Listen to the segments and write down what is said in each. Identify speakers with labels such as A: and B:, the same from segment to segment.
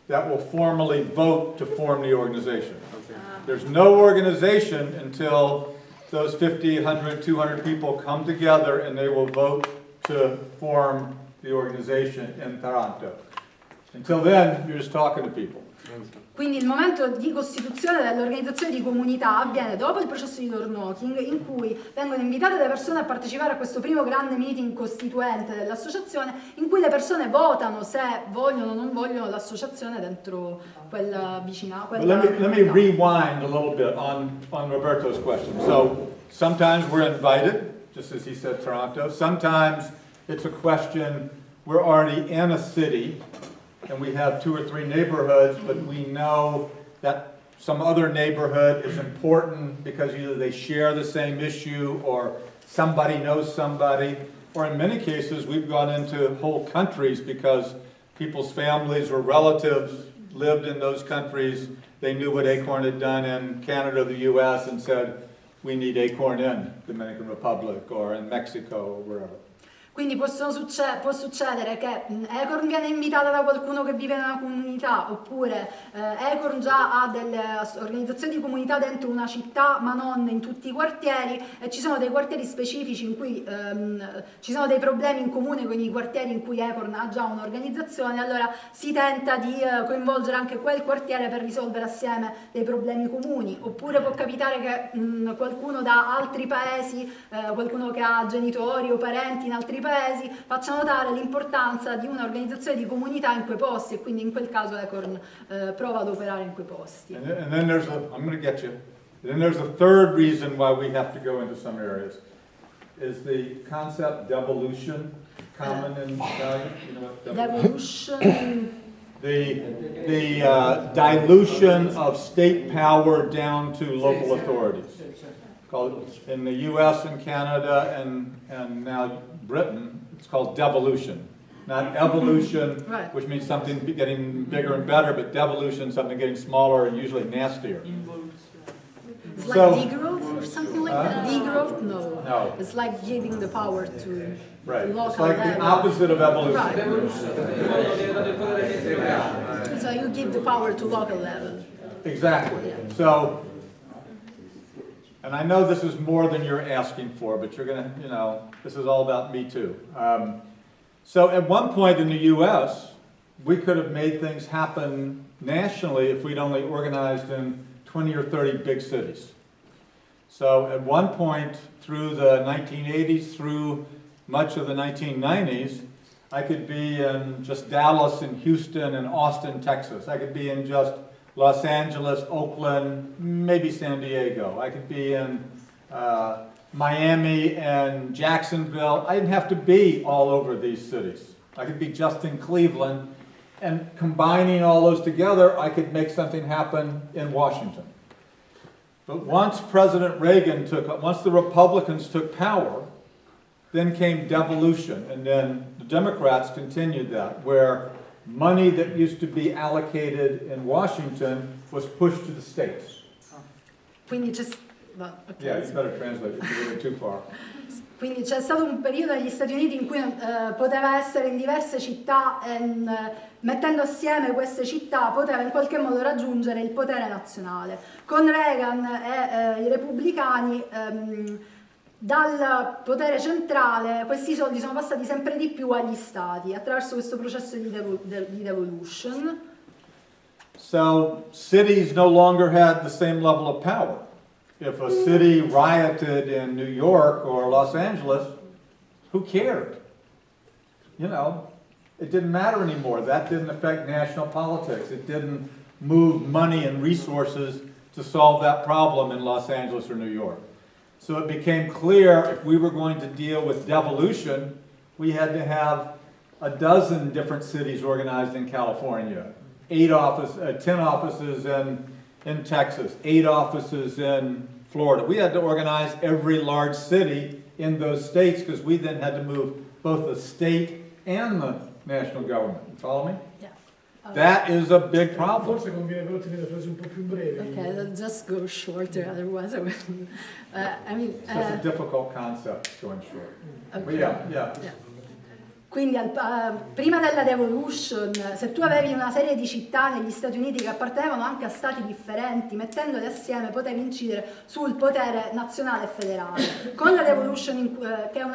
A: that will formally vote to form the organization. There's no organization until those 50, 100, 200 people come together and they will vote to form the organization in Taranto. Until then, you're just talking to people.
B: Quindi il momento di costituzione dell'organizzazione di comunità avviene dopo il processo di door knocking, in cui vengono invitate le persone a partecipare a questo primo grande meeting costituente dell'associazione, in cui le persone votano se vogliono o non vogliono l'associazione dentro quella vicina.
A: Let me rewind a little bit on Roberto's question. So sometimes we're invited, just as he said, Taranto. Sometimes it's a question, we're already in a city and we have 2 or 3 neighborhoods, but we know that some other neighborhood is important because either they share the same issue or somebody knows somebody, or in many cases we've gone into whole countries because people's families or relatives lived in those countries. They knew what ACORN had done in Canada or the US and said, we need ACORN in the Dominican Republic or in Mexico or wherever.
B: Quindi può succedere che ACORN viene invitata da qualcuno che vive in una comunità, oppure ACORN già ha delle organizzazioni di comunità dentro una città ma non in tutti i quartieri, e ci sono dei quartieri specifici in cui ci sono dei problemi in comune con i quartieri in cui ACORN ha già un'organizzazione, allora si tenta di coinvolgere anche quel quartiere per risolvere assieme dei problemi comuni. Oppure può capitare che qualcuno da altri paesi, qualcuno che ha genitori o parenti in altri paesi, faccia notare l'importanza di un'organizzazione di comunità in quei posti, e quindi in quel caso ACORN prova ad operare in quei posti.
A: And then there's I'm going to get you. And then there's a third reason why we have to go into some areas, is the concept devolution, common in Italian. You know what
B: Devolution.
A: The dilution of state power down to local authorities. Called, in the U.S. and Canada and now Britain, it's called devolution. Not evolution,
B: right,
A: which means something getting bigger and better, but devolution, something getting smaller and usually nastier.
B: It's like degrowth or something like that? Degrowth? No.
A: No.
B: It's like giving the power to
A: right.
B: local
A: It's like
B: level.
A: the opposite of evolution.
B: Right. So you give the power to local level.
A: Exactly. So, and I know this is more than you're asking for, but you're going to, you know, this is all about me too. So at one point in the U.S., we could have made things happen nationally if we'd only organized in 20 or 30 big cities. So at one point through the 1980s, through much of the 1990s, I could be in just Dallas and Houston and Austin, Texas. I could be in just Los Angeles, Oakland, maybe San Diego. I could be in Miami and Jacksonville. I didn't have to be all over these cities. I could be just in Cleveland, and combining all those together, I could make something happen in Washington. But once President Reagan once the Republicans took power, then came devolution, and then the Democrats continued that, where money that used to be allocated in Washington was pushed to the states.
B: Quindi c'è... Okay.
A: Yeah, you better translate it, you're going too far.
B: Quindi c'è stato un periodo negli Stati Uniti in cui poteva essere in diverse città e mettendo assieme queste città poteva in qualche modo raggiungere il potere nazionale. Con Reagan e i repubblicani dal potere centrale questi soldi sono passati sempre di più agli stati attraverso questo processo di devolution.
A: So cities no longer had the same level of power. If a city rioted in New York or Los Angeles, who cared? You know, it didn't matter anymore. That didn't affect national politics. It didn't move money and resources to solve that problem in Los Angeles or New York. So it became clear if we were going to deal with devolution, we had to have a dozen different cities organized in California, 10 offices in Texas, 8 offices in Florida. We had to organize every large city in those states because we then had to move both the state and the national government. You follow me?
B: Yeah.
A: That is a big problem.
C: Forse conviene però tenere le frasi un po' più brevi.
B: Okay, let's just go shorter, otherwise I mean...
A: It's a difficult concept, going short.
B: Okay.
A: But yeah.
B: Quindi prima della devolution, se tu avevi una serie di città negli Stati Uniti che appartenevano anche a stati differenti, mettendole assieme potevi incidere sul potere nazionale e federale. Con la devolution, che è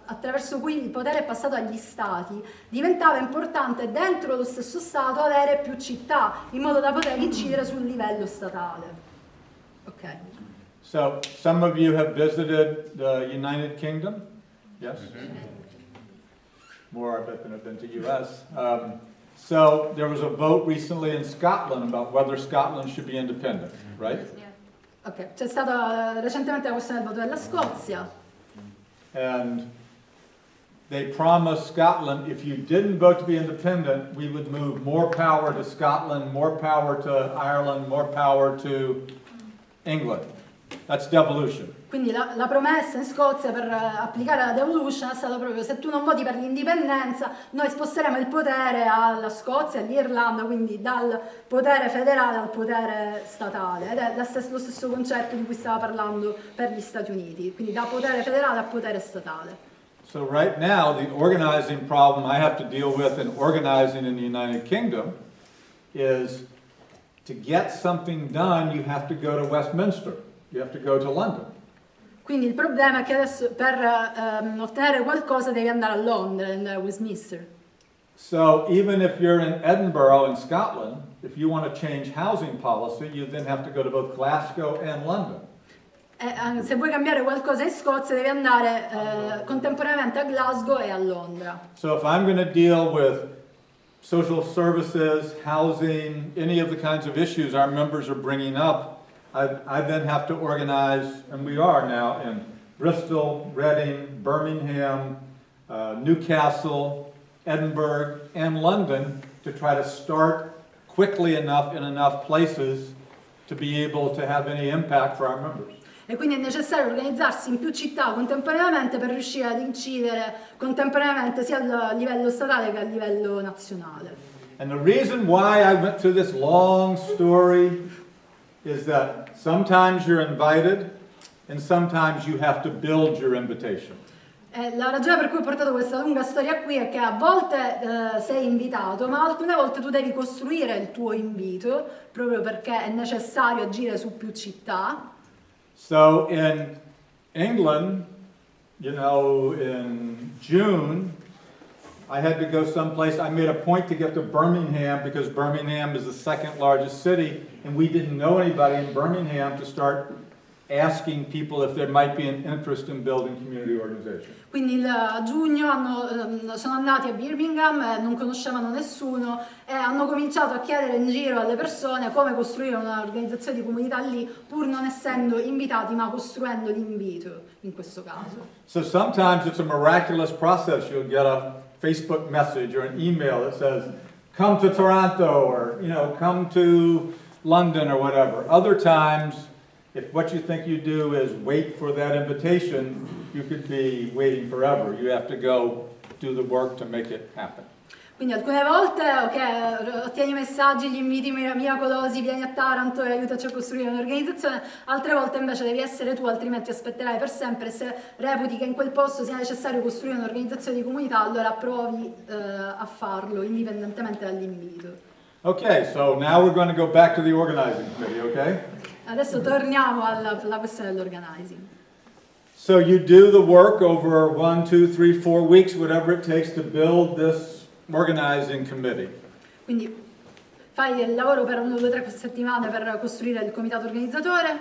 B: attraverso cui il potere è passato agli stati, diventava importante dentro lo stesso stato avere più città, in modo da poter incidere sul livello statale. Ok.
A: So, some of you have visited the United Kingdom? Yes? More of it than have been to US. So there was a vote recently in Scotland about whether Scotland should be independent, right?
B: Ok, c'è stata recentemente la questione del voto della Scozia.
A: And they promised Scotland, if you didn't vote to be independent, we would move more power to Scotland, more power to Ireland, more power to England. That's devolution.
B: Quindi la promessa in Scozia per applicare la devolution è stata proprio: se tu non voti per l'indipendenza, noi sposteremo il potere alla Scozia, all'Irlanda, quindi dal potere federale al potere statale. Ed è lo stesso concetto di cui stava parlando per gli Stati Uniti, quindi da potere federale a potere statale.
A: So right now, the organizing problem I have to deal with in organizing in the United Kingdom is to get something done, you have to go to Westminster. You have to go to London.
B: Quindi il problema è che adesso per ottenere qualcosa devi andare a Londra, andare a Westminster.
A: So even if you're in Edinburgh in Scotland, if you want to change housing policy, you then have to go to both Glasgow and London.
B: Se vuoi cambiare qualcosa in Scozia devi andare contemporaneamente a Glasgow e a Londra.
A: So if I'm going to deal with social services, housing, any of the kinds of issues our members are bringing up, I then have to organize, and we are now, in Bristol, Reading, Birmingham, Newcastle, Edinburgh, and London to try to start quickly enough in enough places to be able to have any impact for our members.
B: E quindi è necessario organizzarsi in più città contemporaneamente per riuscire ad incidere contemporaneamente sia a livello statale che a livello nazionale.
A: And the reason why I went through this long story is that sometimes you're invited and sometimes you have to build your invitation.
B: La ragione per cui ho portato questa lunga storia qui è che a volte sei invitato, ma alcune volte tu devi costruire il tuo invito, proprio perché è necessario agire su più città.
A: So in England, you know, in June, I had to go someplace. I made a point to get to Birmingham because Birmingham is the second largest city, and we didn't know anybody in Birmingham to start asking people if there might be an interest in building community organization.
B: Quindi a giugno sono andati a Birmingham, non conoscevano nessuno e hanno cominciato a chiedere in giro alle persone come costruire un'organizzazione di comunità lì, pur non essendo invitati, ma costruendo l'invito in questo caso.
A: So sometimes it's a miraculous process. You'll get a Facebook message or an email that says, come to Taranto, or, you know, come to London or whatever. Other times, if what you think you do is wait for that invitation, you could be waiting forever. You have to go do the work to make it happen.
B: Quindi alcune volte ottieni messaggi, gli inviti miracolosi, vieni a Taranto e aiutaci a costruire un'organizzazione, altre volte invece devi essere tu, altrimenti aspetterai per sempre. Se reputi che in quel posto sia necessario costruire un'organizzazione di comunità, allora provi a farlo indipendentemente dall'invito.
A: Okay, so now we're going to go back to the organizing committee, okay?
B: Adesso torniamo alla questione dell'organizing.
A: So you do the work over 1, 2, 3, 4 weeks, whatever it takes to build this organizing committee.
B: Quindi fai il lavoro per 1, 2, 3 settimane per costruire il comitato organizzatore.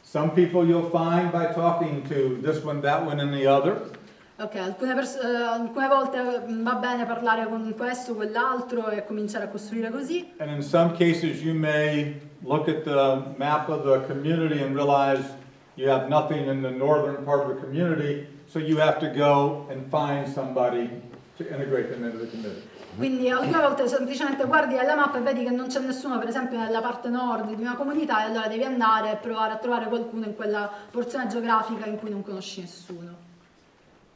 A: Some people you'll find by talking to this one, that one, and the other.
B: Ok, alcune volte va bene parlare con questo, quell'altro e cominciare a costruire così.
A: And in some cases you may look at the map of the community and realize you have nothing in the northern part of the community, so you have to go and find somebody to integrate them into the committee.
B: Quindi alcune volte semplicemente guardi la mappa e vedi che non c'è nessuno, per esempio nella parte nord di una comunità, e allora devi andare e provare a trovare qualcuno in quella porzione geografica in cui non conosci nessuno.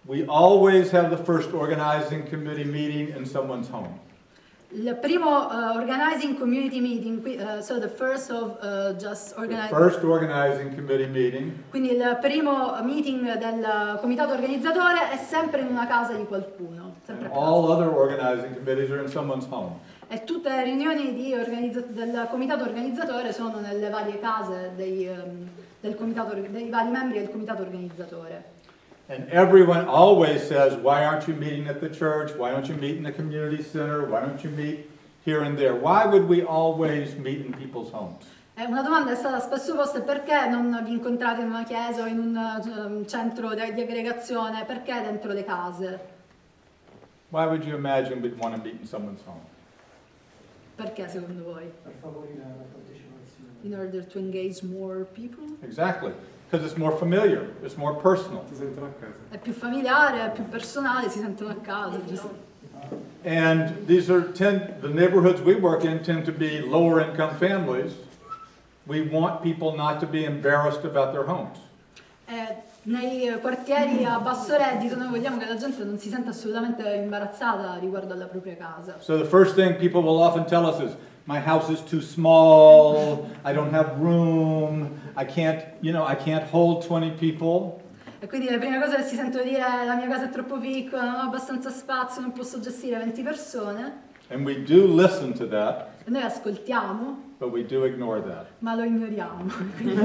A: We always have the first organizing committee meeting in someone's home.
B: Il primo organizing community meeting, so the first of just
A: The
B: organizing.
A: first organizing committee meeting
B: Quindi il primo meeting del comitato organizzatore è sempre in una casa di qualcuno, sempre
A: and
B: a casa.
A: all other organizing committees are in someone's home.
B: E tutte le riunioni del comitato organizzatore sono nelle varie case dei vari membri del comitato organizzatore.
A: And everyone always says, why aren't you meeting at the church? Why don't you meet in the community center? Why don't you meet here and there? Why would we always meet in people's homes?
B: Una domanda è stata spesso posta: perché non vi incontrate in una chiesa o in un centro di aggregazione? Perché dentro le case?
A: Why would you imagine we'd want to meet in someone's home?
B: Perché secondo voi?
C: Per favorire la partecipazione.
B: In order to engage more people?
A: Exactly. Because it's more familiar, it's more personal.
C: Si sentono a casa.
B: È più familiare, è più personale, si sentono a casa.
A: And the neighborhoods we work in tend to be lower income families. We want people not to be embarrassed about their homes.
B: Nei quartieri a basso reddito noi vogliamo che la gente non si senta assolutamente imbarazzata riguardo alla propria casa.
A: So the first thing people will often tell us is, my house is too small, I don't have room, I can't hold 20 people.
B: E quindi le prime cose che si sentono dire: la mia casa è troppo piccola, non ho abbastanza spazio, non posso gestire 20 persone.
A: And we do listen to that,
B: E noi ascoltiamo,
A: but we do ignore that.
B: ma lo ignoriamo, quindi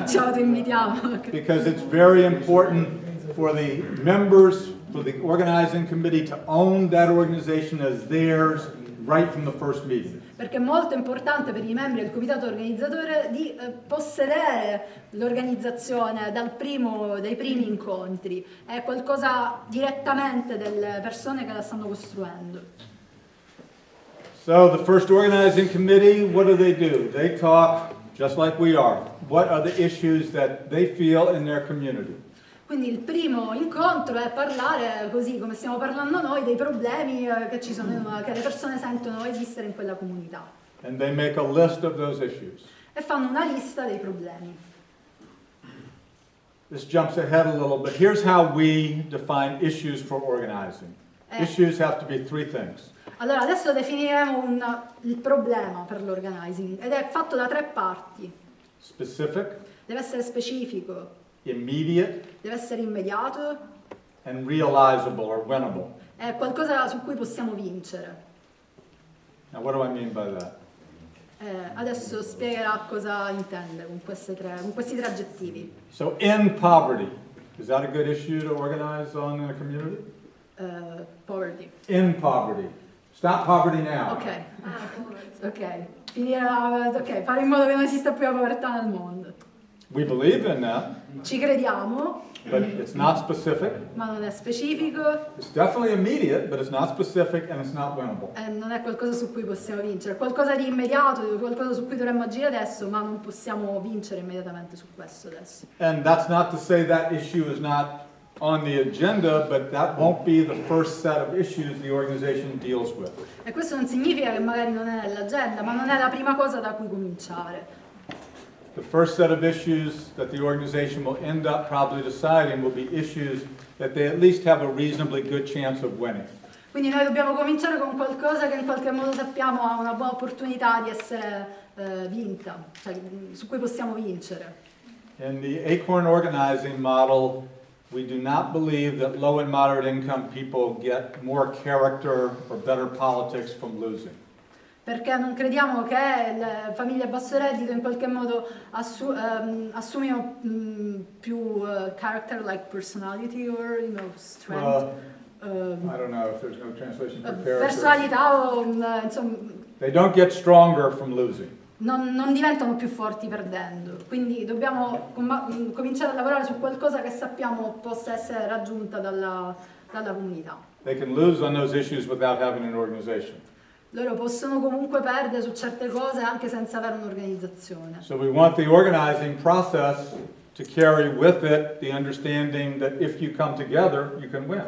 B: ci autoinvitiamo.
A: Because it's very important for the members, for the organizing committee to own that organization as theirs right from the first meeting.
B: Perché è molto importante per i membri del comitato organizzatore di possedere l'organizzazione dai primi incontri, è qualcosa direttamente delle persone che la stanno costruendo.
A: So the first organizing committee, what do? They talk just like we are. What are the issues that they feel in their community?
B: Quindi il primo incontro è parlare, così come stiamo parlando noi, dei problemi che ci sono, che le persone sentono esistere in quella comunità.
A: And they make a list of those issues.
B: E fanno una lista dei problemi.
A: This jumps ahead a little, but here's how we define issues for organizing. Issues have to be three things.
B: Allora, adesso definiremo il problema per l'organizing ed è fatto da 3 parti.
A: Specific,
B: Deve essere specifico,
A: immediate,
B: deve essere immediato,
A: and realizable or winnable.
B: è qualcosa su cui possiamo vincere.
A: Now what do I mean by that?
B: Adesso spiegherà cosa intende con questi 3 aggettivi.
A: So in poverty, is that a good issue to organize on in a community?
B: Poverty.
A: In poverty. Stop poverty now.
B: Ok, fare in modo che non esista più la povertà nel mondo.
A: We believe in that,
B: Ci crediamo,
A: but it's not specific.
B: ma non è specifico,
A: It's definitely immediate, but it's not specific and it's not winnable.
B: non è qualcosa su cui possiamo vincere. È qualcosa di immediato, qualcosa su cui dovremmo agire adesso, ma non possiamo vincere immediatamente su questo adesso.
A: And that's not to say that issue is not on the agenda, but that won't be the first set of issues the organization deals with.
B: E questo non significa che magari non è nell'agenda, ma non è la prima cosa da cui cominciare.
A: The first set of issues that the organization will end up probably deciding will be issues that they at least have a reasonably good chance of winning.
B: Quindi noi dobbiamo cominciare con qualcosa che in qualche modo sappiamo ha una buona opportunità di essere vinta, cioè su cui possiamo vincere.
A: In the ACORN organizing model, we do not believe that low and moderate income people get more character or better politics from losing.
B: Perché non crediamo che le famiglie a basso reddito in qualche modo assumino più character like personality or strength.
A: I don't know if there's no translation for character.
B: Personalità o insomma.
A: They don't get stronger from losing.
B: Non diventano più forti perdendo, quindi dobbiamo cominciare a lavorare su qualcosa che sappiamo possa essere raggiunta dalla comunità.
A: They can lose on those issues without having an organization.
B: Loro possono comunque perdere su certe cose anche senza avere un'organizzazione.
A: So we want the organizing process to carry with it the understanding that if you come together, you can win.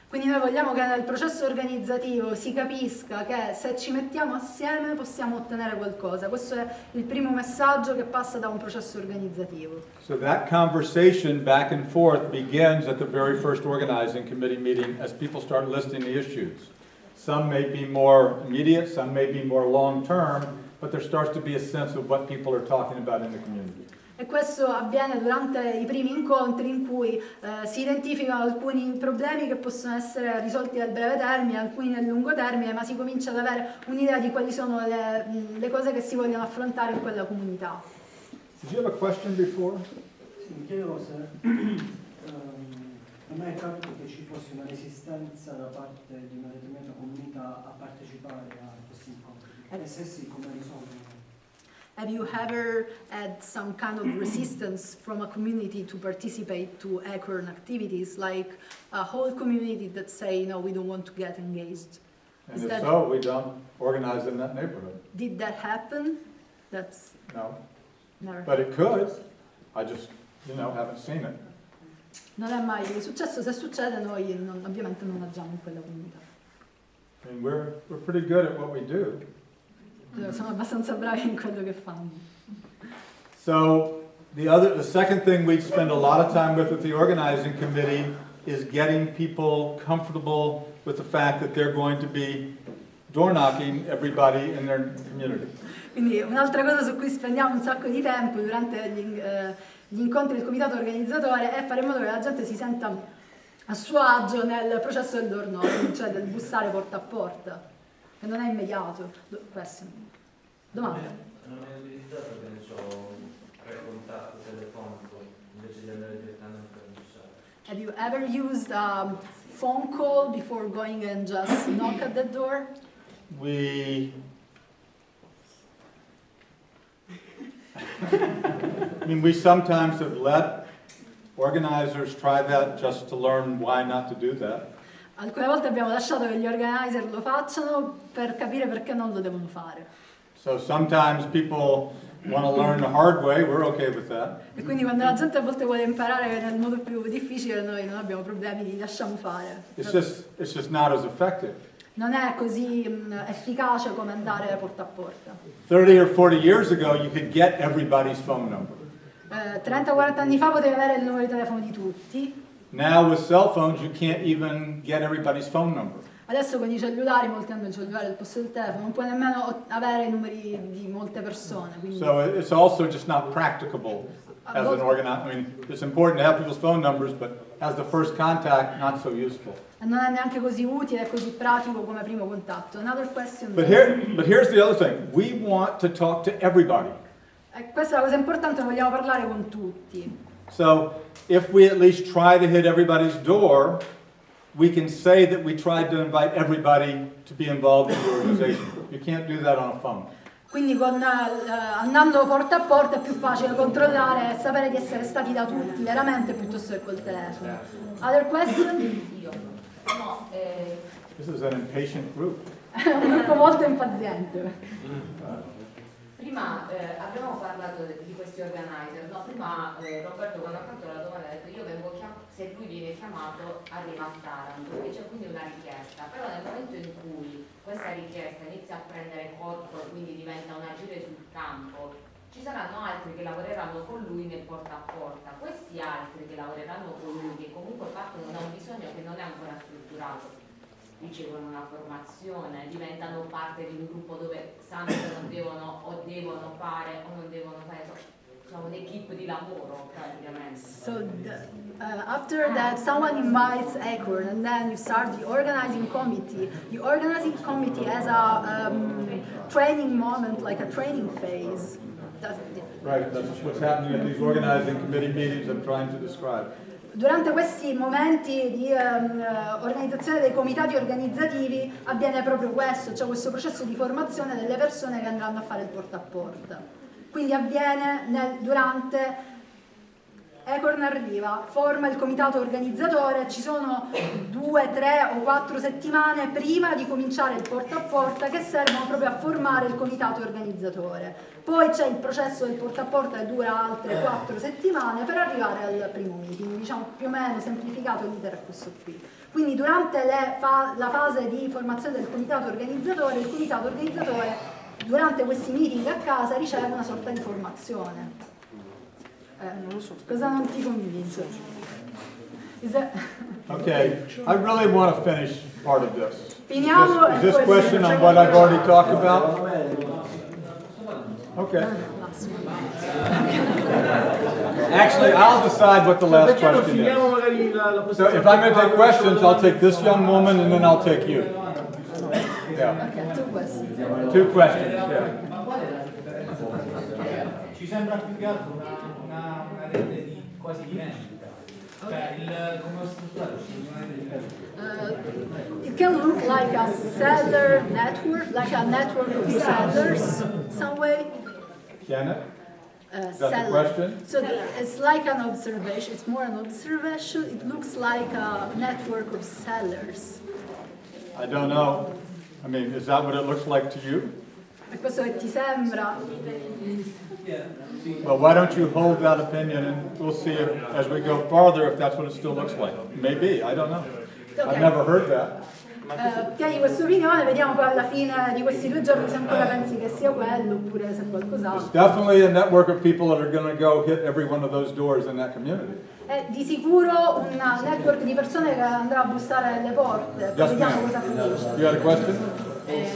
B: Quindi noi vogliamo che nel processo organizzativo si capisca che se ci mettiamo assieme possiamo ottenere qualcosa. Questo è il primo messaggio che passa da un processo organizzativo.
A: So that conversation back and forth begins at the very first organizing committee meeting as people start listing the issues. Some may be more immediate, some may be more long-term, but there starts to be a sense of what people are talking about in the community.
B: E questo avviene durante i primi incontri in cui si identificano alcuni problemi che possono essere risolti nel breve termine, alcuni nel lungo termine, ma si comincia ad avere un'idea di quali sono le cose che si vogliono affrontare in quella comunità.
A: Did you have a question before?
C: Sì, mi chiedevo se non è capitato che ci fosse una resistenza da parte di una determinata comunità a partecipare a questi incontri. E se sì, come risolvono?
B: Have you ever had some kind of resistance from a community to participate to ACORN activities, like a whole community that say, no, we don't want to get engaged?
A: And if so, we don't organize in that neighborhood.
B: Did that happen? That's
A: No,
B: never.
A: but it could. I just, haven't seen it.
B: Non è mai successo, se succede noi ovviamente non agiamo in quella comunità.
A: I mean, we're pretty good at what we do.
B: Sono abbastanza bravi in quello che fanno.
A: So the second thing we spend a lot of time with the organizing committee is getting people comfortable with the fact that they're going to be door knocking everybody in their community.
B: Quindi un'altra cosa su cui spendiamo un sacco di tempo durante gli incontri del comitato organizzatore è fare in modo che la gente si senta a suo agio nel processo del door knocking, cioè del bussare porta a porta, che non è immediato. Questo. Domanda?
D: Non hai utilizzato, che ne so, un pre-contatto telefonico invece di andare direttamente a bussare?
B: Have you ever used a phone call before going and just knock at the door?
A: We sometimes have let organizers try that just to learn why not to do that.
B: Alcune volte abbiamo lasciato che gli organizer lo facciano per capire perché non lo devono fare.
A: So sometimes people want to learn the hard way, we're okay with that.
B: E quindi quando la gente a volte vuole imparare nel modo più difficile, noi non abbiamo problemi, li lasciamo fare.
A: It's just not as effective.
B: Non è così efficace come andare porta a porta.
A: 30 or 40 years ago, you could get everybody's phone number.
B: 30-40 anni fa potevi avere il numero di telefono di tutti.
A: Now with cell phones, you can't even get everybody's phone number.
B: Adesso con i cellulari, molti hanno il cellulare al posto del telefono, non puoi nemmeno avere i numeri di molte persone. Quindi...
A: So it's also just not practicable as an organizer. I mean, it's important to have people's phone numbers, but as the first contact, not so useful.
B: Non è neanche così utile e così pratico come primo contatto. Another question.
A: But here's the other thing. We want to talk to everybody.
B: Questa è la cosa importante, vogliamo parlare con tutti.
A: So if we at least try to hit everybody's door, we can say that we tried to invite everybody to be involved in the organization. You can't do that on a phone.
B: Quindi andando porta a porta è più facile controllare e sapere di essere stati da tutti veramente piuttosto che col telefono. Other question?
E: No,
A: This is an impatient group.
B: È un gruppo molto impaziente.
E: prima abbiamo parlato di questi organizer, no? Prima Roberto quando ha fatto la domanda ha detto io vengo se lui viene chiamato arriva a Taranto e c'è quindi una richiesta, però nel momento in cui questa richiesta inizia a prendere corpo e quindi diventa un agire sul campo, ci saranno altri che lavoreranno con lui nel porta a porta, questi altri che lavoreranno con lui che comunque partono da un bisogno che non è ancora strutturato, ricevono una formazione, diventano parte di un gruppo dove sanno che non devono o devono fare o non devono fare, diciamo un'equipe di lavoro praticamente.
B: So after that someone invites ACORN and then you start the organizing committee. The organizing committee has a training moment, like a training phase.
A: Right, that's what's happening at these organizing committee meetings I'm trying to describe.
B: Durante questi momenti di organizzazione dei comitati organizzativi avviene proprio questo, cioè questo processo di formazione delle persone che andranno a fare il porta a porta. Quindi avviene durante ACORN arriva, forma il comitato organizzatore, ci sono 2, 3 o 4 settimane prima di cominciare il porta a porta che servono proprio a formare il comitato organizzatore. Poi c'è il processo del porta a porta che dura altre 4 settimane per arrivare al primo meeting, diciamo più o meno semplificato l'iter è questo qui. Quindi durante la fase di formazione del comitato organizzatore, il comitato organizzatore durante questi meeting a casa riceve una sorta di formazione. Non lo so, cosa non ti convince?
A: Okay, I really want to finish part of this.
B: Finiamo
A: Is
B: e
A: this
B: poi
A: question on what I've already talked about? Okay. Actually, I'll decide what the last question is. So if I'm going to take questions, I'll take this young woman and then I'll take you. Yeah.
B: Ok, tu questo.
A: 2 questions, yeah.
F: Ci sembra più che altro una rete di quasi di vendita. Cioè, come è strutturato?
B: It can look like a seller network, like a network of sellers, some way.
A: Can it? Is that the
B: Seller.
A: question?
B: So it's like an observation. It's more an observation. It looks like a network of sellers.
A: I don't know. I mean, is that what it looks like to you?
B: È questo che ti sembra?
A: Well, why don't you hold that opinion and we'll see if, as we go farther, if that's what it still looks like. Maybe, I don't know. I've never heard that.
B: Tieni questa opinione, vediamo poi alla fine di questi 2 giorni se ancora pensi che sia quello oppure se è
A: It's
B: qualcos'altro.
A: definitely a network of people that are going to go hit every one of those doors in that community.
B: È di sicuro un network di persone che andrà a bussare alle porte.
A: Yes,
B: Vediamo
A: ma'am.
B: cosa finisce.
A: You had a question?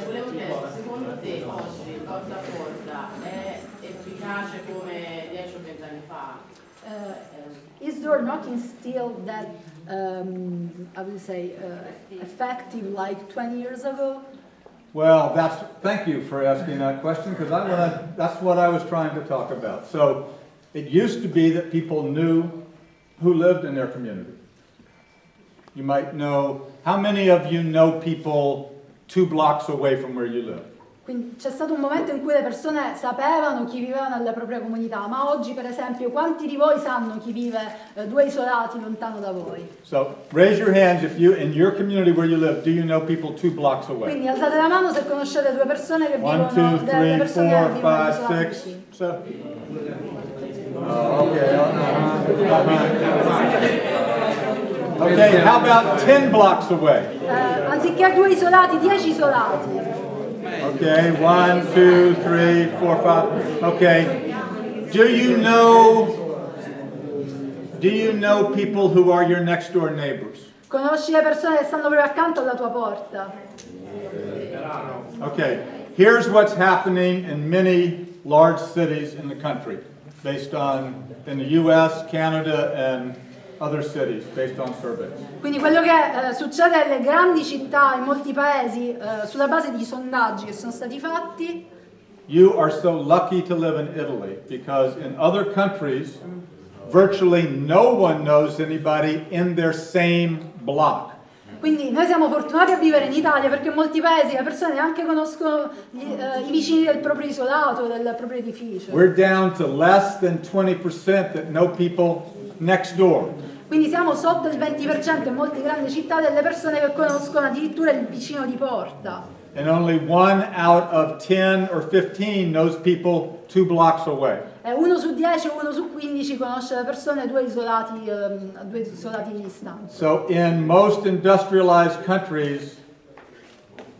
G: Volevo chiedere, secondo te oggi il porta a porta è efficace come 10 o 20 anni fa?
B: Is door knocking still that, I would say, effective like 20 years ago?
A: Well, thank you for asking that question because that's what I was trying to talk about. So it used to be that people knew who lived in their community. You might know, how many of you know people 2 blocks away from where you live?
B: Quindi c'è stato un momento in cui le persone sapevano chi viveva nella propria comunità, ma oggi per esempio quanti di voi sanno chi vive 2 isolati lontano da voi?
A: So raise your hands if you, in your community where you live, do you know people 2 blocks away?
B: Quindi alzate la mano se conoscete 2 persone che
A: 1,
B: vivono,
A: 2,
B: delle
A: 3,
B: persone che
A: 4,
B: vivono
A: 5,
B: isolati
A: 6,
B: vicini.
A: 7. Okay, how about 10 blocks away?
B: Anziché 2 isolati, 10 isolati.
A: Okay, 1, 2, 3, 4, 5. Okay. Do you know people who are your next door neighbors?
B: Conosci le persone che stanno proprio accanto alla tua porta?
A: Okay. Here's what's happening in many large cities in the country, based on in the US, Canada, and other cities, based on surveys.
B: Quindi quello che succede nelle grandi città, in molti paesi, sulla base di sondaggi che sono stati fatti.
A: You are so lucky to live in Italy because in other countries, virtually no one knows anybody in their same block.
B: Quindi noi siamo fortunati a vivere in Italia perché in molti paesi le persone neanche conoscono i vicini del proprio isolato, del proprio edificio.
A: We're down to less than 20% that know people next door.
B: Quindi siamo sotto il 20% in molte grandi città delle persone che conoscono addirittura il vicino di porta.
A: And only 1 out of 10 or 15 knows people 2 blocks away.
B: E 1 su 10 o 1 su 15 conosce le persone a 2 isolati di distanza.
A: So in most industrialized countries,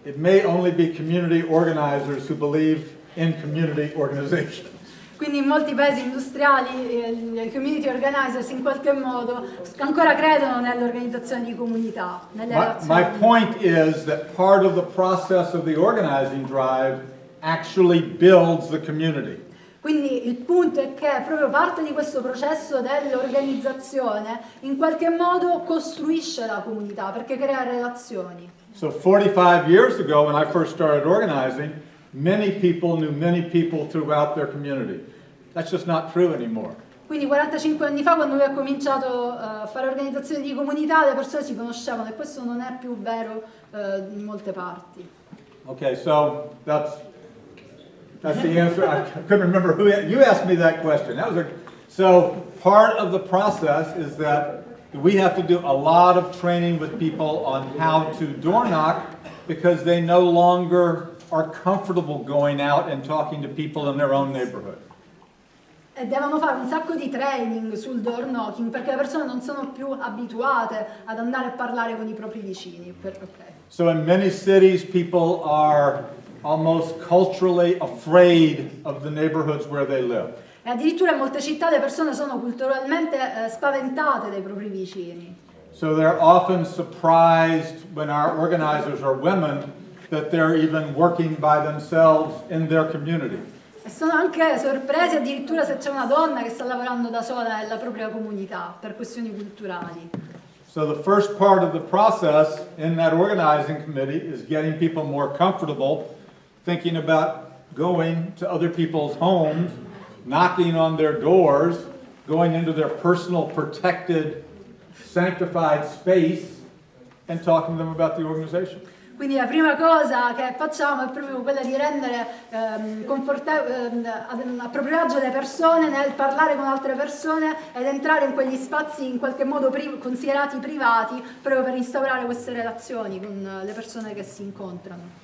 A: it may only be community organizers who believe in community organization.
B: Quindi in molti paesi industriali i community organizers in qualche modo ancora credono nell'organizzazione di comunità, nelle
A: My
B: relazioni.
A: point is that part of the process of the organizing drive actually builds the community.
B: Quindi il punto è che proprio parte di questo processo dell'organizzazione in qualche modo costruisce la comunità perché crea relazioni.
A: So 45 years ago when I first started organizing, many people knew many people throughout their community. That's just not true anymore.
B: Quindi 45 anni fa quando lui ha cominciato a fare organizzazioni di comunità le persone si conoscevano e questo non è più vero in molte parti.
A: Okay, so that's the answer. I couldn't remember who you asked me that question. So part of the process is that we have to do a lot of training with people on how to door knock because they no longer are comfortable going out and talking to people in their own neighborhood.
B: E devono fare un sacco di training sul door knocking perché le persone non sono più abituate ad andare a parlare con i propri vicini.
A: So in many cities people are almost culturally afraid of the neighborhoods where they live.
B: E addirittura in molte città le persone sono culturalmente spaventate dai propri vicini.
A: So they're often surprised when our organizers are women that they're even working by themselves in their community.
B: E sono anche sorpresi addirittura se c'è una donna che sta lavorando da sola nella propria comunità per questioni culturali.
A: So the first part of the process in that organizing committee is getting people more comfortable thinking about going to other people's homes, knocking on their doors, going into their personal protected, sanctified space, and talking to them about the organization.
B: Quindi la prima cosa che facciamo è proprio quella di rendere a proprio agio le persone nel parlare con altre persone ed entrare in quegli spazi in qualche modo considerati privati proprio per instaurare queste relazioni con le persone che si incontrano.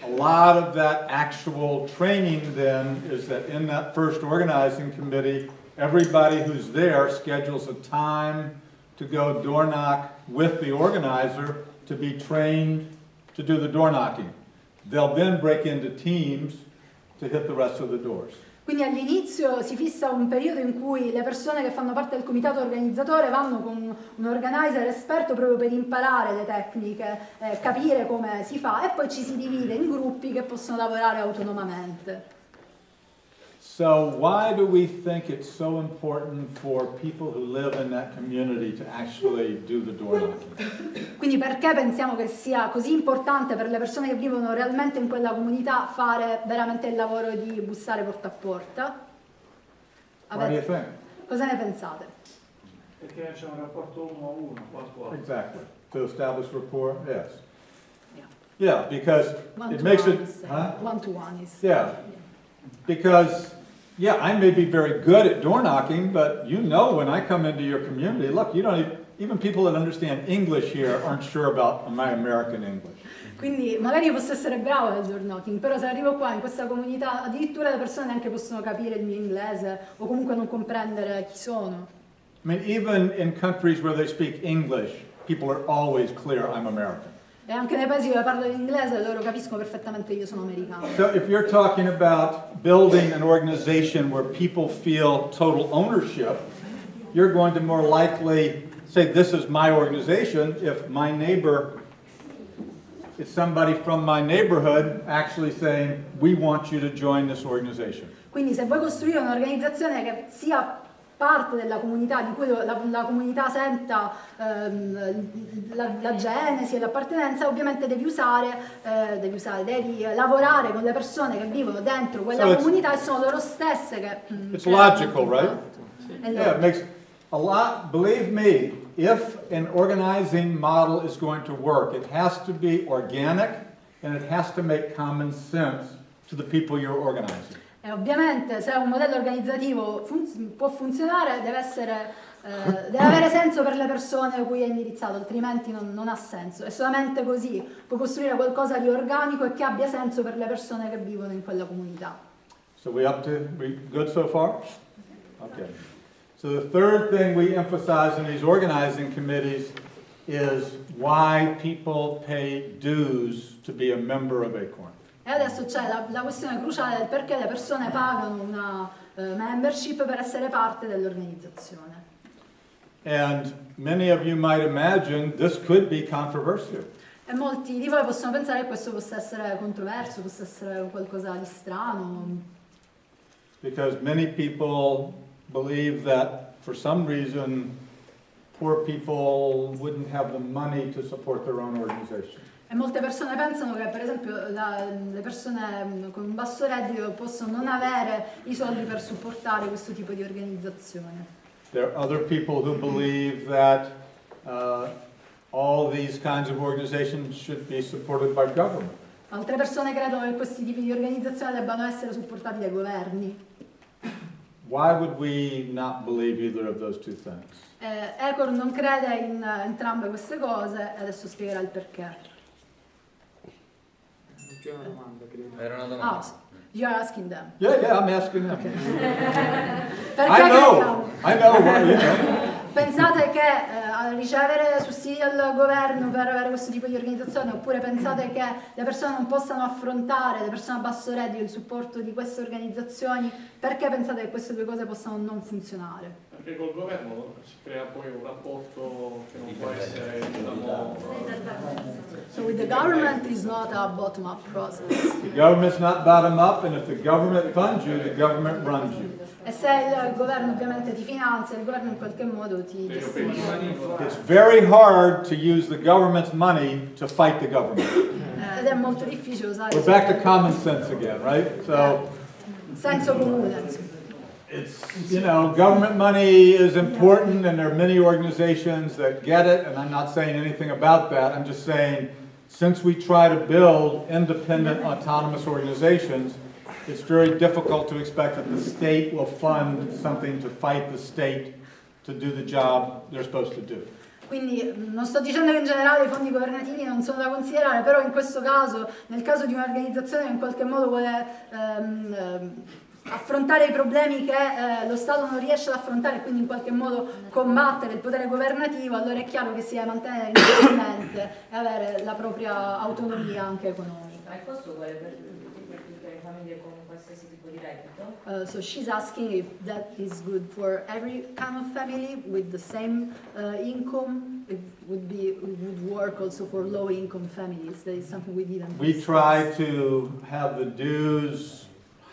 A: A lot of that actual training then is that in that first organizing committee, everybody who's there schedules a time to go door knock with the organizer to be trained to do the door knocking. They'll then break into teams to hit the rest of the doors.
B: Quindi all'inizio si fissa un periodo in cui le persone che fanno parte del comitato organizzatore vanno con un organizer esperto proprio per imparare le tecniche, capire come si fa e poi ci si divide in gruppi che possono lavorare autonomamente.
A: So why do we think it's so important for people who live in that community to actually do the door knocking?
B: Quindi perché pensiamo che sia così importante per le persone che vivono realmente in quella comunità fare veramente il lavoro di bussare porta a porta?
A: What do you think?
B: Cosa ne pensate?
F: Perché c'è un rapporto uno a uno, qualcosa.
A: Exactly. To establish rapport, yes.
B: Yeah.
A: Yeah, because it makes it, huh?
B: One-to-one is.
A: Yeah, because, yeah, I may be very good at door knocking, but you know when I come into your community, look, you don't even people that understand English here aren't sure about my American English.
B: Quindi magari io posso essere bravo nel door knocking, però se arrivo qua in questa comunità addirittura le persone neanche possono capire il mio inglese o comunque non comprendere chi sono.
A: I mean, even in countries where they speak English, people are always clear I'm American.
B: E anche nei paesi dove parlo l'inglese loro capiscono perfettamente che io sono americano.
A: So if you're talking about building an organization where people feel total ownership, you're going to more likely say this is my organization if my neighbor, it's somebody from my neighborhood actually saying we want you to join this organization.
B: Quindi se vuoi costruire un'organizzazione che sia parte della comunità, di cui la comunità senta la genesi e l'appartenenza, ovviamente devi lavorare con le persone che vivono dentro quella comunità e sono loro stesse che...
A: It's logical, right?
B: Yeah,
A: it makes a lot, believe me, if an organizing model is going to work, it has to be organic and it has to make common sense to the people you're organizing.
B: E ovviamente se un modello organizzativo può funzionare deve avere senso per le persone a cui è indirizzato, altrimenti non ha senso. È solamente così puoi costruire qualcosa di organico e che abbia senso per le persone che vivono in quella comunità.
A: So we good so far? Okay. So the third thing we emphasize in these organizing committees is why people pay dues to be a member of ACORN.
B: E adesso c'è la questione cruciale del perché le persone pagano una membership per essere parte dell'organizzazione.
A: And many of you might imagine this could be controversial.
B: E molti di voi possono pensare che questo possa essere controverso, possa essere qualcosa di strano.
A: Because many people believe that for some reason poor people wouldn't have the money to support their own organization.
B: E molte persone pensano che per esempio le persone con un basso reddito possono non avere i soldi per supportare questo tipo di organizzazione.
A: There are other people who believe that all these kinds of organizations should be supported by government.
B: Altre persone credono che questi tipi di organizzazioni debbano essere supportati dai governi.
A: Why would we not believe either of those two things?
B: ACORN non crede in entrambe queste cose e adesso spiegherà il perché.
F: C'è una domanda, credo.
D: Era una domanda.
B: Ah, you are asking them.
A: Yeah, I'm asking them.
B: Perché
A: I know
B: crediamo?
A: you know.
B: Pensate che a ricevere sussidi dal governo per avere questo tipo di organizzazione, oppure pensate che le persone non possano affrontare, le persone a basso reddito, il supporto di queste organizzazioni, perché pensate che queste due cose possano non funzionare?
H: perché col governo si crea poi un rapporto che non può essere, diciamo...
B: So with the government is not a bottom-up process.
A: The government's not bottom-up, and if the government funds you, the government runs you.
B: E se il governo ovviamente ti finanzia, il governo in qualche modo ti gestisce.
A: It's very hard to use the government's money to fight the government.
B: Ed è molto difficile usare
A: We're back to common sense again, right? So
B: senso comune.
A: it's, you know, government money is important, and there are many organizations that get it, and I'm not saying anything about that. I'm just saying, since we try to build independent, autonomous organizations, it's very difficult to expect that the state will fund something to fight the state to do the job they're supposed to do.
B: Quindi non sto dicendo che in generale i fondi governativi non sono da considerare, però in questo caso, nel caso di un'organizzazione che in qualche modo vuole affrontare i problemi che lo Stato non riesce ad affrontare e quindi in qualche modo combattere il potere governativo, allora è chiaro che si deve mantenere indipendente e avere la propria autonomia anche economica.
E: Ma il costo qual è per tutte le famiglie con qualsiasi tipo di reddito?
B: So she's asking if that is good for every kind of family with the same income. It would work also for low income families. That is something we didn't
A: We
B: discuss.
A: try to have the dues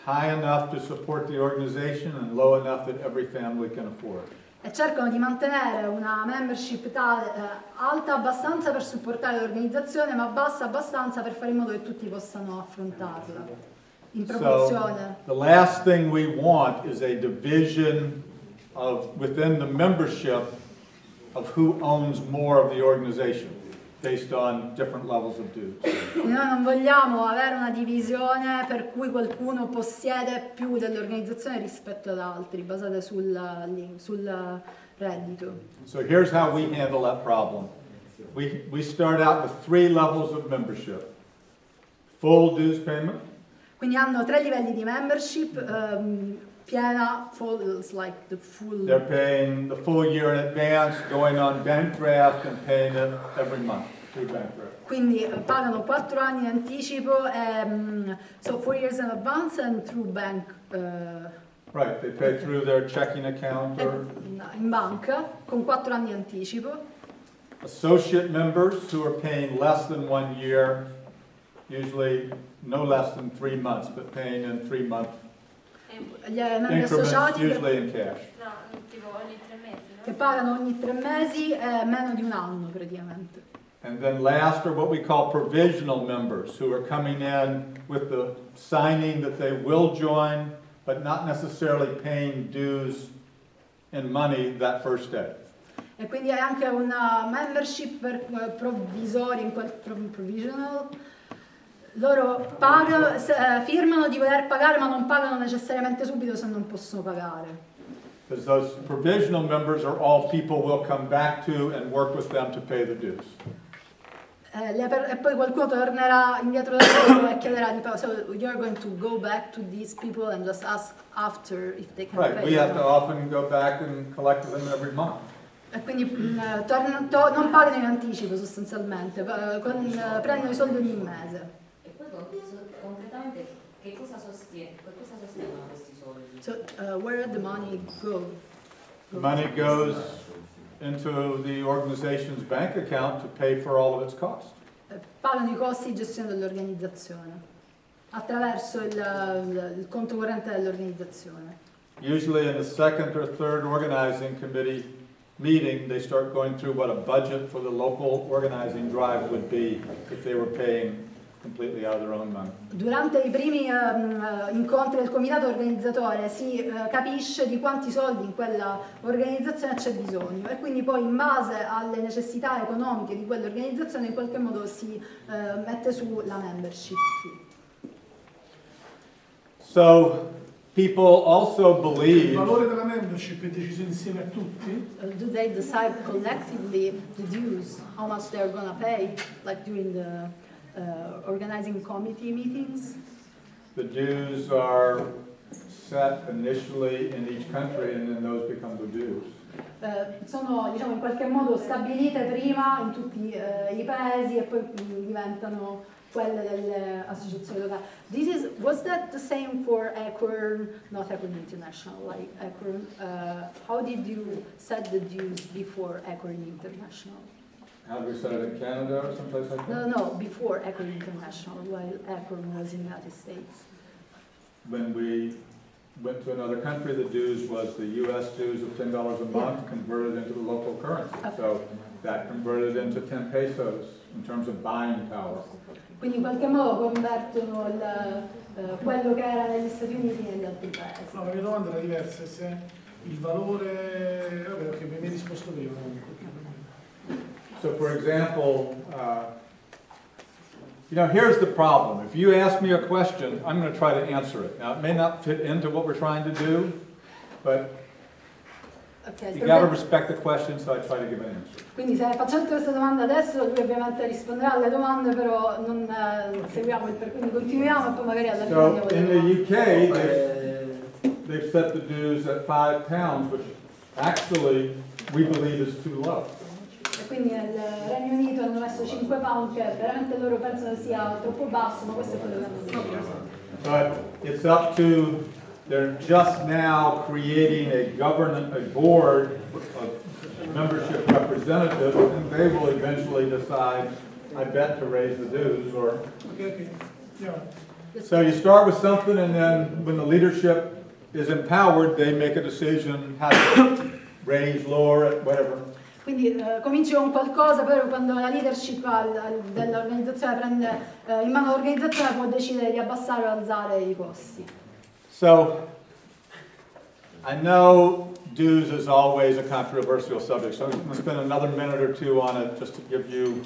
A: high enough to support the organization and low enough that every family can afford.
B: E cercano di mantenere una membership alta abbastanza per supportare l'organizzazione, ma bassa abbastanza per fare in modo che tutti possano affrontarla. In proporzione.
A: So the last thing we want is a division of within the membership of who owns more of the organization based on different levels of dues.
B: Noi non vogliamo avere una divisione per cui qualcuno possiede più dell'organizzazione rispetto ad altri, basate sul reddito.
A: So here's how we handle that problem. We start out with 3 levels of membership. Full dues payment.
B: Quindi hanno 3 livelli di membership, piena, full, it's like the full.
A: They're paying the full year in advance, going on bank draft and paying it every month through bank draft.
B: Quindi pagano 4 anni in anticipo, so 4 years in advance and through bank.
A: Right, they pay through their checking account or
B: In banca, con 4 anni in anticipo.
A: associate members who are paying less than 1 year, usually no less than 3 months, but paying in 3 month
B: Gli membri
A: increments,
B: associati
A: usually in cash.
I: No, tipo ogni 3 mesi, no?
B: che pagano ogni 3 mesi meno di un anno praticamente.
A: And then last are what we call provisional members, who are coming in with the signing that they will join, but not necessarily paying dues in money that first day.
B: E quindi è anche una membership per provvisori, in quel provisional. Loro pagano, firmano di voler pagare, ma non pagano necessariamente subito se non possono pagare.
A: Because those provisional members are all people we'll come back to and work with them to pay the dues.
B: E poi qualcuno tornerà indietro da loro e chiederà di pagare. So you're going to go back to these people and just ask after if they can
A: Right,
B: pay.
A: we have to often go back and collect them every month.
B: E quindi non pagano in anticipo sostanzialmente, prendono i soldi ogni mese.
E: E poi concretamente che cosa sostengono questi soldi?
B: So where the money go?
A: The money goes into the organization's bank account to pay for all of its costs.
B: Pagano i costi di gestione dell'organizzazione attraverso il conto corrente dell'organizzazione.
A: Usually in the second or third organizing committee meeting, they start going through what a budget for the local organizing drive would be if they were paying completely out of their own money.
B: Durante i primi incontri del comitato organizzatore si capisce di quanti soldi in quella organizzazione c'è bisogno e quindi poi in base alle necessità economiche di quell'organizzazione in qualche modo si mette su la membership.
A: So people also
J: Il
A: believe
J: valore della membership è deciso insieme a tutti?
B: Do they decide collectively the dues, how much they're gonna pay, like during the organizing committee meetings?
A: the dues are set initially in each country and then those become the dues.
B: Sono in qualche modo stabilite prima in tutti i paesi e poi diventano quelle delle associazioni locali. Was that the same for ACORN, not ACORN International, like ACORN? How did you set the dues before ACORN International?
A: How do we set it in Canada or someplace like that?
B: No, before ACORN International, while ACORN was in the United States.
A: When we went to another country, the dues was the US dues of $10 a month converted into the local currency. So that converted into 10 pesos in terms of buying power.
B: Quindi in qualche modo convertono quello che era negli Stati Uniti negli altri paesi.
J: No, la mia domanda era diversa, se il valore... Vabbè, perché mi hai risposto prima.
A: So for example, you know, here's the problem. If you ask me a question, I'm going to try to answer it. Now, it may not fit into what we're trying to do, but you got to respect the question, so I try to give an answer.
B: Quindi se faccio questa domanda adesso, lui ovviamente risponderà alle domande, però non seguiamo il percorso, quindi continuiamo e poi magari alla fine
A: So in the UK, they've set the dues at £5, which actually we believe is too low.
B: E quindi nel Regno Unito hanno messo 5 pound, che veramente loro pensano sia troppo basso, ma questo è quello che hanno detto.
A: But it's up to, they're just now creating a board of membership representatives, and they will eventually decide, I bet, to raise the dues, or...
J: Okay. Yeah.
A: So you start with something, and then when the leadership is empowered, they make a decision how to raise, lower it, whatever.
B: Quindi cominci con qualcosa, poi quando la leadership dell'organizzazione prende in mano l'organizzazione può decidere di abbassare o alzare i costi.
A: So, I know dues is always a controversial subject, so I'm going to spend another minute or two on it just to give you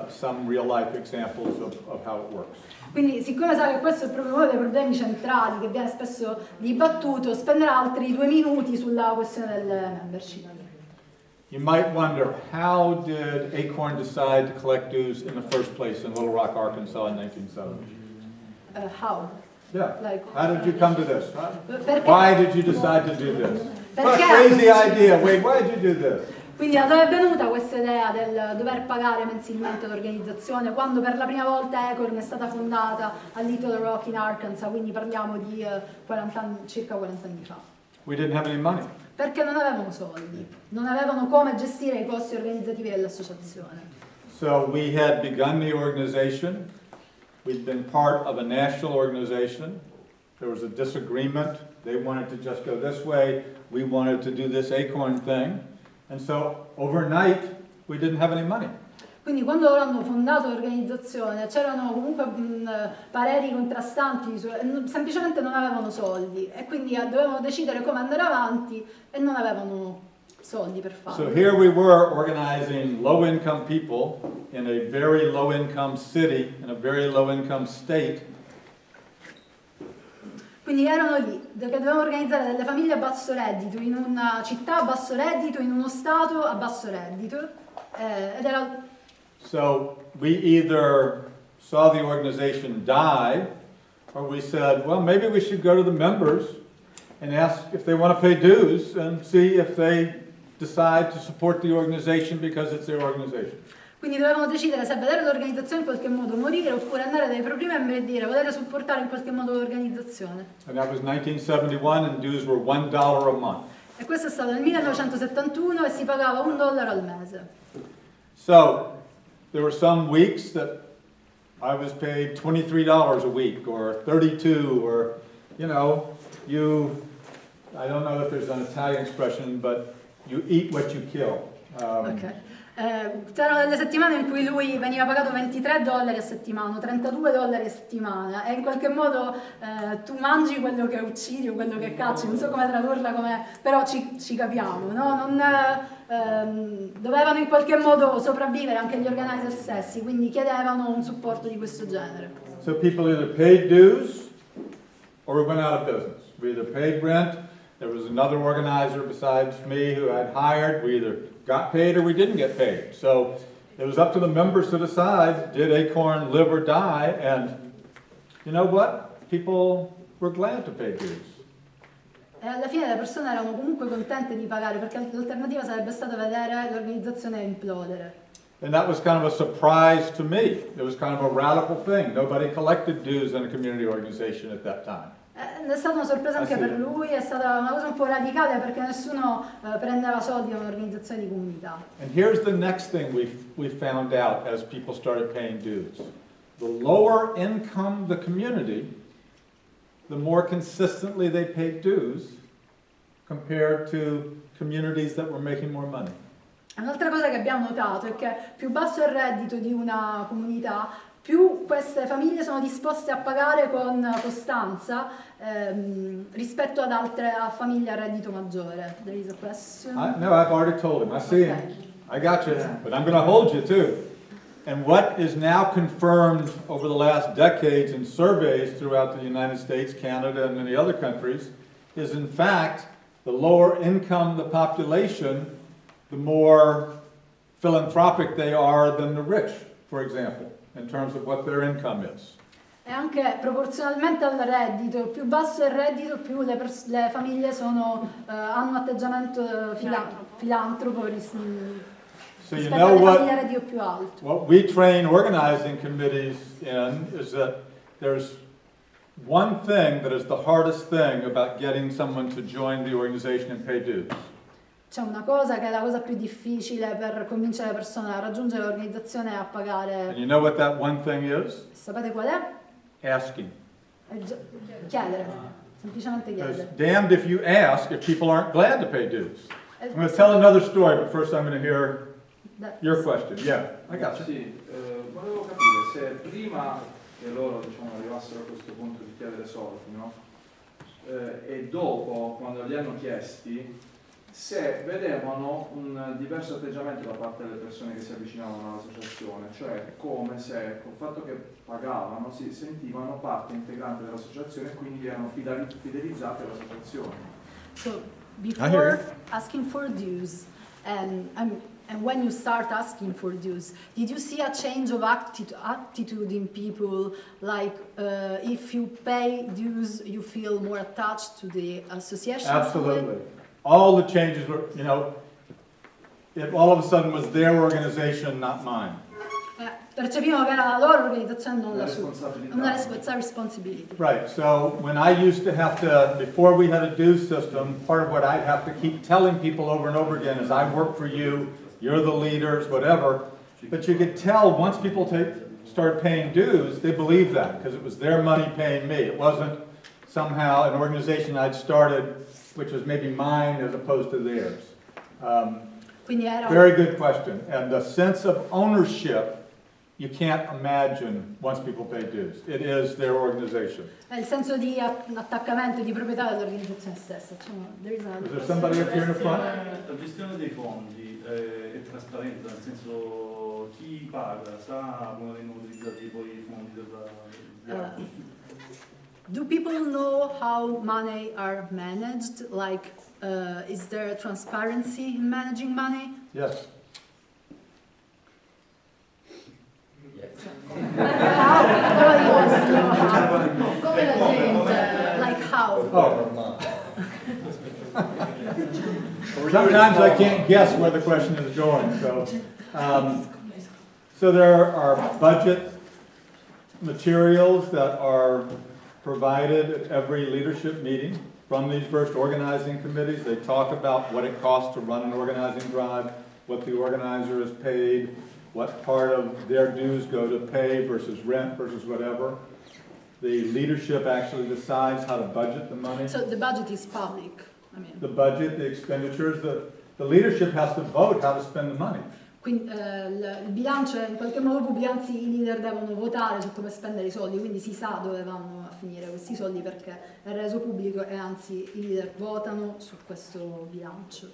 A: some real-life examples of how it works.
B: Quindi, siccome sa che questo è proprio uno dei problemi centrali che viene spesso dibattuto, spenderà altri 2 minuti sulla questione del membership.
A: You might wonder, how did ACORN decide to collect dues in the first place in Little Rock, Arkansas in 1970?
B: How?
A: Yeah.
B: Like,
A: How did you come to this?
B: Perché?
A: Why did you decide to do this? What a
B: Perché?
A: crazy idea. Wait, why did you do this?
B: Quindi da dove è venuta questa idea del dover pagare mensilmente l'organizzazione quando per la prima volta ACORN è stata fondata a Little Rock in Arkansas, quindi parliamo di circa 40 anni fa?
A: We didn't have any money.
B: Perché non avevano soldi, non avevano come gestire i costi organizzativi dell'associazione.
A: So we had begun the organization. We'd been part of a national organization. There was a disagreement. They wanted to just go this way. We wanted to do this ACORN thing. And so overnight, we didn't have any money.
B: Quindi quando loro hanno fondato l'organizzazione c'erano comunque pareri contrastanti, semplicemente non avevano soldi e quindi dovevano decidere come andare avanti e non avevano soldi per farlo.
A: So here we were organizing low-income people in a very low-income city, in a very low-income state.
B: Quindi erano lì, che dovevano organizzare delle famiglie a basso reddito, in una città a basso reddito, in uno stato a basso reddito. Ed era...
A: So we either saw the organization die, or we said, well, maybe we should go to the members and ask if they want to pay dues and see if they decide to support the organization because it's their organization.
B: Quindi dovevano decidere se vedere l'organizzazione in qualche modo morire oppure andare dai propri membri e dire volete supportare in qualche modo l'organizzazione.
A: And that was 1971 and dues were $1 a month.
B: E questo è stato nel 1971 e si pagava $1 al mese.
A: So there were some weeks that I was paid $23 a week or 32 or, you know, I don't know if there's an Italian expression, but you eat what you kill.
B: Okay. C'erano delle settimane in cui lui veniva pagato $23 a settimana, $32 a settimana e in qualche modo tu mangi quello che uccidi o quello che cacci, non so come tradurla, però ci capiamo, no? Dovevano in qualche modo sopravvivere anche gli organizer stessi, quindi chiedevano un supporto di questo genere.
A: So people either paid dues or we went out of business. We either paid rent, there was another organizer besides me who I'd hired, we either got paid or we didn't get paid. So it was up to the members to decide, did ACORN live or die? And you know what? People were glad to pay dues.
B: E alla fine le persone erano comunque contente di pagare perché l'alternativa sarebbe stata vedere l'organizzazione implodere.
A: And that was kind of a surprise to me. It was kind of a radical thing. Nobody collected dues in a community organization at that time.
B: È stata una sorpresa anche per lui, è stata una cosa un po' radicale perché nessuno prendeva soldi a un'organizzazione di comunità.
A: And here's the next thing we found out as people started paying dues. The lower income the community, the more consistently they paid dues compared to communities that were making more money.
B: Un'altra cosa che abbiamo notato è che più basso è il reddito di una comunità, più queste famiglie sono disposte a pagare con costanza rispetto ad altre famiglie a reddito maggiore. There is a question.
A: No, I've already told him. I see him. I got you. But I'm going to hold you too. And what is now confirmed over the last decades in surveys throughout the United States, Canada, and many other countries is in fact the lower income the population, the more philanthropic they are than the rich, for example, in terms of what their income is.
B: E anche proporzionalmente al reddito, più basso è il reddito, più le famiglie hanno un atteggiamento filantropo
A: So you
B: rispetto
A: know
B: alle famiglie a reddito più alto.
A: what we train organizing committees in is that there's one thing that is the hardest thing about getting someone to join the organization and pay dues.
B: C'è una cosa che è la cosa più difficile per convincere le persone a raggiungere l'organizzazione e a pagare.
A: And you know what that one thing is?
B: Sapete qual è?
A: Asking.
B: Chiedere, semplicemente
A: Because
B: chiedere.
A: damned if you ask if people aren't glad to pay dues. I'm going to tell another story, but first I'm going to hear your question. Yeah, I got you.
K: Sì, volevo capire se prima che loro arrivassero a questo punto di chiedere soldi, no? E dopo, quando li hanno chiesti, se vedevano un diverso atteggiamento da parte delle persone che si avvicinavano all'associazione, cioè come se col fatto che pagavano si sentivano parte integrante dell'associazione e quindi erano fidelizzati all'associazione.
B: So, before asking for dues, and when you start asking for dues, did you see a change of attitude in people? Like, if you pay dues, you feel more attached to the association?
A: Absolutely. All the changes were, it all of a sudden was their organization, not mine.
B: Percepivano che era la loro organizzazione, non la sua. Una responsibility.
A: Right, so when I used to have to, before we had a dues system, part of what I'd have to keep telling people over and over again is I work for you, you're the leaders, whatever. But you could tell once people started paying dues, they believed that because it was their money paying me. It wasn't somehow an organization I'd started which was maybe mine as opposed to theirs. Very good question. And the sense of ownership, you can't imagine once people pay dues. It is their organization.
B: Il senso di attaccamento e di proprietà dell'organizzazione stessa.
A: Is there somebody up here in the front?
L: La gestione dei fondi è trasparente, nel senso chi paga sa come vengono utilizzati poi i fondi della...
B: Do people know how money are managed? Like, is there transparency in managing money?
A: Yes.
B: Come la gente? Like how?
A: Oh. Sometimes I can't guess where the question is going. So there are budget materials that are provided at every leadership meeting from these first organizing committees. They talk about what it costs to run an organizing drive, what the organizer is paid, what part of their dues go to pay versus rent versus whatever. The leadership actually decides how to budget the money.
B: So the budget is public.
A: The budget, the expenditures, the leadership has to vote how to spend the money.
B: Quindi il bilancio è in qualche modo pubblico, anzi i leader devono votare su come spendere i soldi, quindi si sa dove vanno a finire questi soldi perché è reso pubblico e anzi i leader votano su questo bilancio.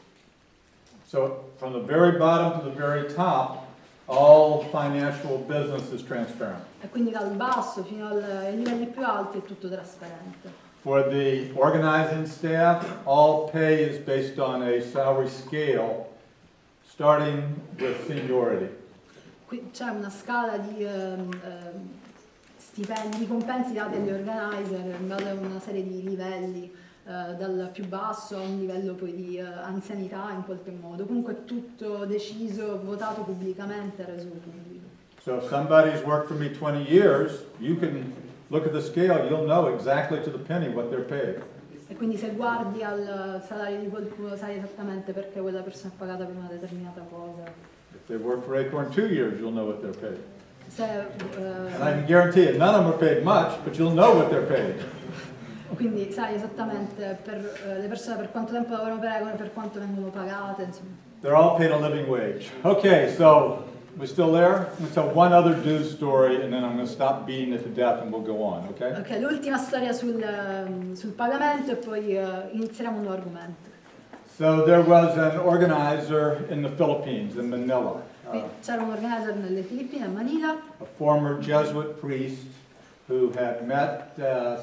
A: So from the very bottom to the very top, all financial business is transparent.
B: E quindi dal basso fino ai livelli più alti è tutto trasparente.
A: For the organizing staff, all pay is based on a salary scale starting with seniority.
B: Qui c'è una scala di stipendi, di compensi dati agli organizer in base a una serie di livelli dal più basso a un livello poi di anzianità in qualche modo. Comunque tutto deciso, votato pubblicamente, reso pubblico.
A: So if somebody's worked for me 20 years, you can look at the scale, you'll know exactly to the penny what they're paid.
B: E quindi se guardi al salario di qualcuno sai esattamente perché quella persona è pagata per una determinata cosa.
A: If they work for ACORN 2 years, you'll know what they're paid.
B: Se,
A: And I can guarantee you, none of them are paid much, but you'll know what they're paid.
B: quindi sai esattamente per le persone per quanto tempo lavorano per ACORN, per quanto vengono pagate, insomma.
A: They're all paid a living wage. Okay, so we still there? I'm going to tell one other dues story, and then I'm going to stop beating it to death, and we'll go on, okay?
B: Ok, l'ultima storia sul pagamento e poi inizieremo un nuovo argomento.
A: So there was an organizer in the Philippines, in Manila,
B: C'era un organizer nelle Filippine, a Manila,
A: a former Jesuit priest who had met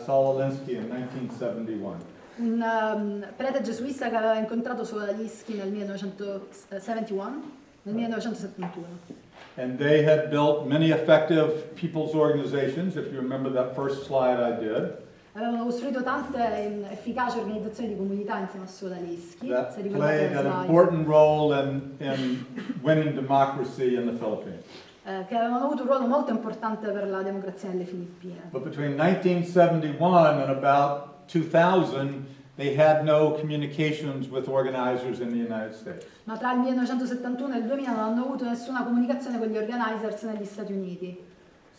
A: Saul Alinsky in 1971.
B: un prete gesuita che aveva incontrato Alinsky nel 1971. Nel 1971.
A: And they had built many effective people's organizations, if you remember that first slide I did.
B: Avevano costruito tante efficaci organizzazioni di comunità insieme a Alinsky.
A: That
B: Se ricordate
A: played
B: la
A: an
B: slide.
A: important role in winning democracy in the Philippines.
B: Che avevano avuto un ruolo molto importante per la democrazia nelle Filippine.
A: But between 1971 and about 2000, they had no communications with organizers in the United States.
B: Ma tra il 1971 e il 2000 non hanno avuto nessuna comunicazione con gli organizers negli Stati Uniti.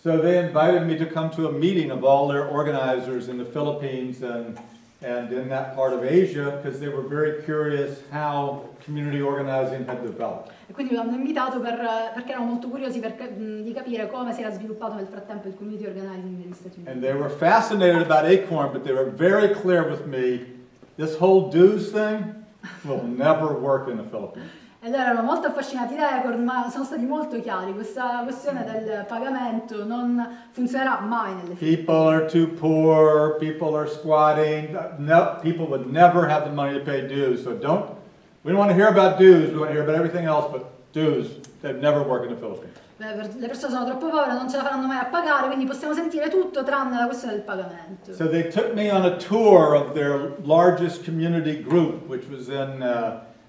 A: So they invited me to come to a meeting of all their organizers in the Philippines and in that part of Asia because they were very curious how community organizing had developed.
B: E quindi lo hanno invitato perché erano molto curiosi di capire come si era sviluppato nel frattempo il community organizing negli Stati Uniti.
A: And they were fascinated about ACORN, but they were very clear with me, this whole dues thing will never work in the Philippines.
B: E loro erano molto affascinati da ACORN, ma sono stati molto chiari, questa questione del pagamento non funzionerà mai nelle Filippine.
A: People are too poor, people are squatting, no, people would never have the money to pay dues, so we don't want to hear about dues, we want to hear about everything else, but dues, they'd never work in the Philippines.
B: Le persone sono troppo povere, non ce la faranno mai a pagare, quindi possiamo sentire tutto tranne la questione del pagamento.
A: So they took me on a tour of their largest community group, which was in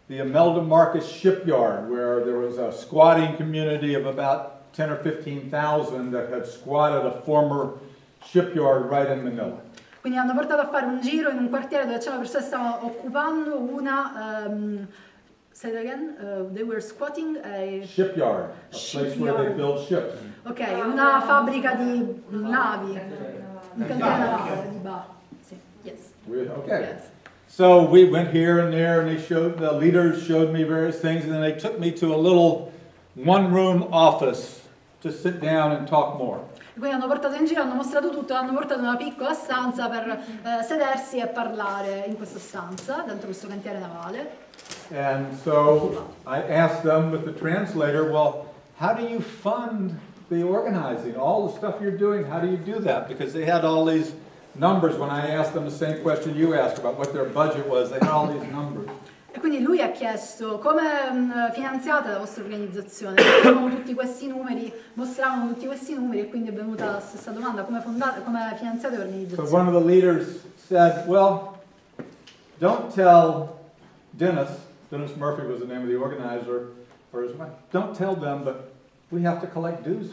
A: the Imelda Marcus shipyard, where there was a squatting community of about 10 or 15,000 that had squatted a former shipyard right in Manila.
B: Quindi hanno portato a fare un giro in un quartiere dove c'erano persone che stavano occupando una... say it again? They were squatting a...
A: Shipyard, a place where they build ships.
B: Ok, una fabbrica di navi. Un cantiere navale di bar. Sì, yes.
A: Okay.
B: Yes.
A: So we went here and there, and the leaders showed me various things, and then they took me to a little one-room office to sit down and talk more.
B: Quindi hanno portato in giro, hanno mostrato tutto, hanno portato in una piccola stanza per sedersi e parlare in questa stanza, dentro questo cantiere navale.
A: And so I asked them with the translator, well, how do you fund the organizing? All the stuff you're doing, how do you do that? Because they had all these numbers when I asked them the same question you asked about what their budget was. They had all these numbers.
B: E quindi lui ha chiesto come finanziate la vostra organizzazione, mostravano tutti questi numeri e quindi è venuta la stessa domanda, come finanziate l'organizzazione?
A: So one of the leaders said, well, don't tell Dennis Murphy was the name of the organizer, or his wife, don't tell them, but we have to collect dues.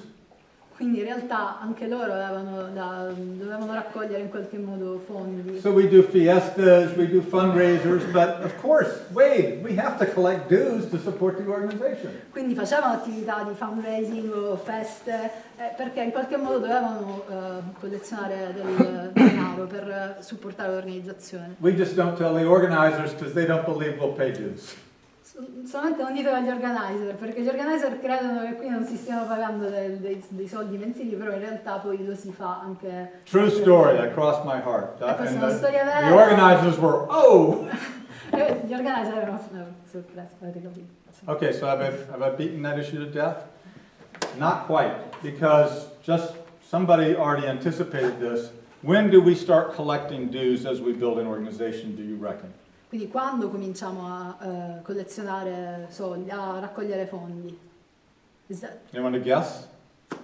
B: Quindi in realtà anche loro dovevano raccogliere in qualche modo fondi.
A: So we do fiestas, we do fundraisers, but of course, Wade, we have to collect dues to support the organization.
B: Quindi facevano attività di fundraising o feste perché in qualche modo dovevano collezionare del denaro per supportare l'organizzazione.
A: We just don't tell the organizers because they don't believe we'll pay dues.
B: Solamente non ditelo agli organizer, perché gli organizer credono che qui non si stiano pagando dei soldi mensili, però in realtà poi lo si fa anche...
A: True story, that crossed my heart.
B: Questa è una storia vera.
A: The organizers were, oh!
B: Gli organizer erano sorpresi, avete capito.
A: Okay, so have I beaten that issue to death? Not quite, because just somebody already anticipated this. When do we start collecting dues as we build an organization, do you reckon?
B: Quindi quando cominciamo a collezionare soldi, a raccogliere fondi?
A: Anyone to guess?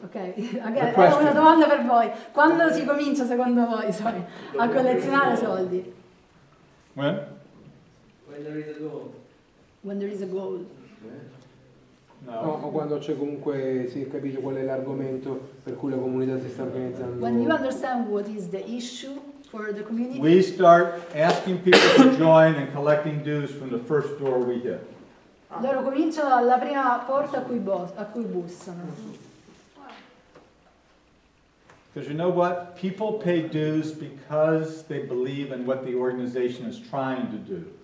B: Ok, è una domanda per voi. Quando si comincia secondo voi a collezionare soldi?
A: When?
D: When there is a goal.
B: When there is a goal.
M: No, ma quando c'è comunque, si è capito qual è l'argomento per cui la comunità si sta organizzando.
B: When you understand what is the issue for the community.
A: We start asking people to join and collecting dues from the first door we hit.
B: Loro cominciano dalla prima porta a cui bussano.
A: Because you know what? People pay dues because they believe in what the organization is trying to do.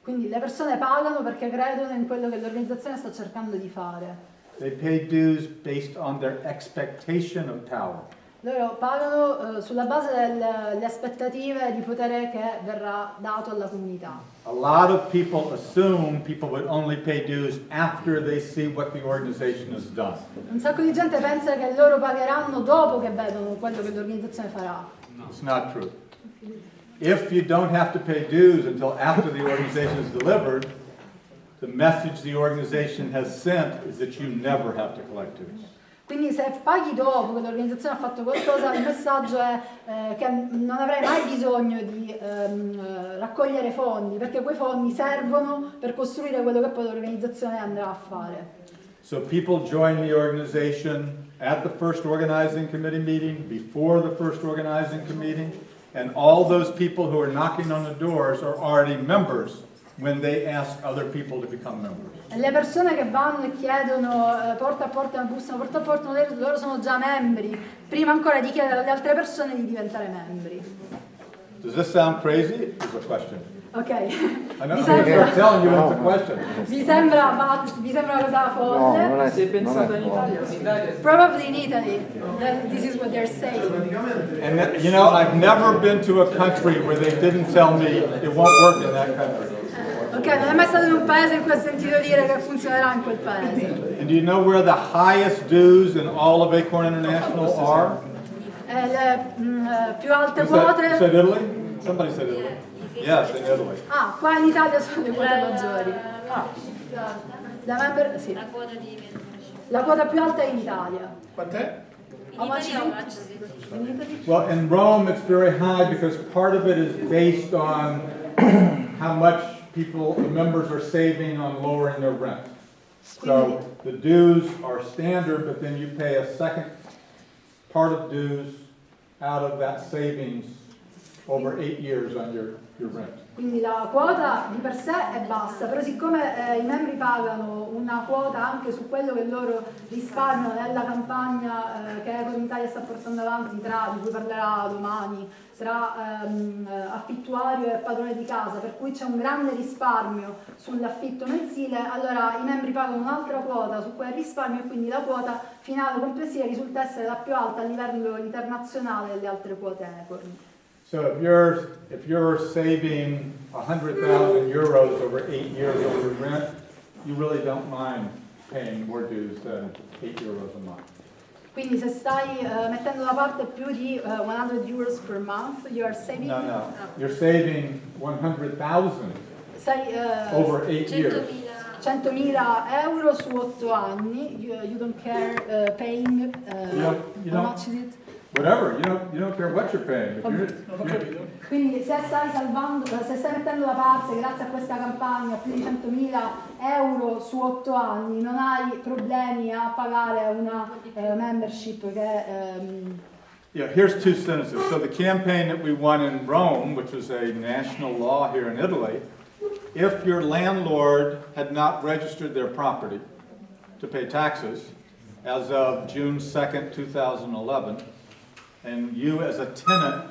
B: Quindi le persone pagano perché credono in quello che l'organizzazione sta cercando di fare.
A: They pay dues based on their expectation of power.
B: Loro pagano sulla base delle aspettative di potere che verrà dato alla comunità.
A: A lot of people assume people would only pay dues after they see what the organization has done.
B: Un sacco di gente pensa che loro pagheranno dopo che vedono quello che l'organizzazione farà.
A: It's not true. If you don't have to pay dues until after the organization is delivered, the message the organization has sent is that you never have to collect dues.
B: Quindi se paghi dopo che l'organizzazione ha fatto qualcosa, il messaggio è che non avrai mai bisogno di raccogliere fondi, perché quei fondi servono per costruire quello che poi l'organizzazione andrà a fare.
A: So people join the organization at the first organizing committee meeting, before the first organizing committee, and all those people who are knocking on the doors are already members when they ask other people to become members.
B: E le persone che vanno e chiedono porta a porta, bussano porta a porta, loro sono già membri, prima ancora di chiedere alle altre persone di diventare membri.
A: Does this sound crazy? Is a question.
B: Ok.
A: I know, I'm telling you it's a question.
B: Vi sembra una cosa folle?
M: No, non è,
D: Se pensate
M: non
D: in Italia,
B: Probably in Italy. This is what they're saying.
A: And that, you know, I've never been to a country where they didn't tell me it won't work in that country.
B: Ok, non è mai stato in un paese in cui ho sentito dire che funzionerà in quel paese.
A: And do you know where the highest dues in all of ACORN International are?
B: Le più alte
A: You
B: quote.
A: said Italy? Somebody said Italy. Yes, in Italy.
B: Ah, qua in Italia sono le quote maggiori. Sì.
I: La quota di membership.
B: La quota più alta è in Italia.
J: Quant'è?
I: In Italia how much is it?
B: In Italy?
A: Well, in Rome it's very high because part of it is based on how much people, the members are saving on lowering their rent. So the dues are standard, but then you pay a second part of dues out of that savings over 8 years on your rent.
B: Quindi la quota di per sé è bassa, però siccome i membri pagano una quota anche su quello che loro risparmiano nella campagna che ACORN Italia sta portando avanti, di cui parlerà domani, tra affittuario e padrone di casa, per cui c'è un grande risparmio sull'affitto mensile, allora i membri pagano un'altra quota su quel risparmio e quindi la quota finale complessiva risulta essere la più alta a livello internazionale delle altre quote ACORN.
A: So if you're saving 100,000 euros over 8 years on your rent, you really don't mind paying more dues than 8 euros a month.
B: Quindi se stai mettendo da parte più di 100 euros per month, you are saving...
A: No. You're saving 100,000 over 8 years.
B: 100.000 euro su 8 anni. You don't care paying... how much is it?
A: Whatever, you don't care what you're paying.
B: Quindi se stai mettendo da parte grazie a questa campagna più di 100.000 euro su 8 anni, non hai problemi a pagare una membership che...
A: Yeah, here's 2 sentences. So the campaign that we won in Rome, which was a national law here in Italy, if your landlord had not registered their property to pay taxes as of June 2nd, 2011, and you as a tenant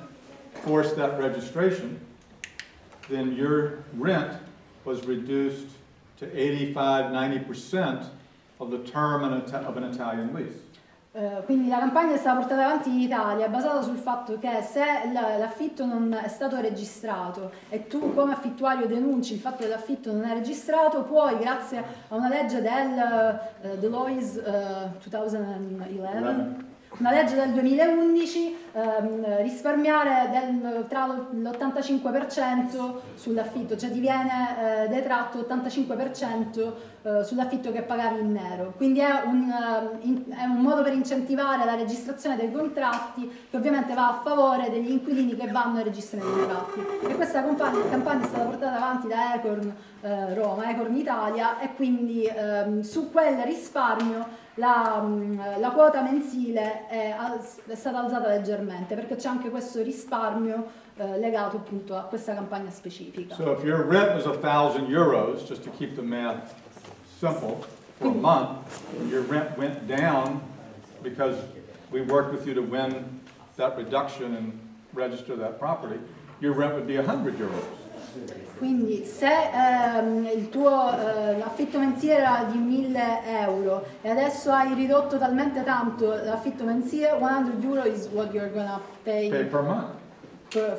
A: forced that registration, then your rent was reduced to 85–90% of the term of an Italian lease.
B: Quindi la campagna è stata portata avanti in Italia, è basata sul fatto che se l'affitto non è stato registrato e tu come affittuario denunci il fatto che l'affitto non è registrato, puoi, grazie a una legge del 2011, una legge del 2011, risparmiare tra l'85% sull'affitto, cioè ti viene detratto l'85% sull'affitto che pagavi in nero. Quindi è un modo per incentivare la registrazione dei contratti, che ovviamente va a favore degli inquilini che vanno a registrare i contratti. E questa campagna è stata portata avanti da ACORN Roma, ACORN Italia, e quindi su quel risparmio la quota mensile è stata alzata leggermente, perché c'è anche questo risparmio legato appunto a questa campagna specifica.
A: So if your rent was €1,000, just to keep the math simple, for a month, and your rent went down because we worked with you to win that reduction and register that property, your rent would be €100.
B: Quindi se il tuo affitto mensile era di €1.000 e adesso hai ridotto talmente tanto l'affitto mensile, €100 is what you're gonna pay
A: per month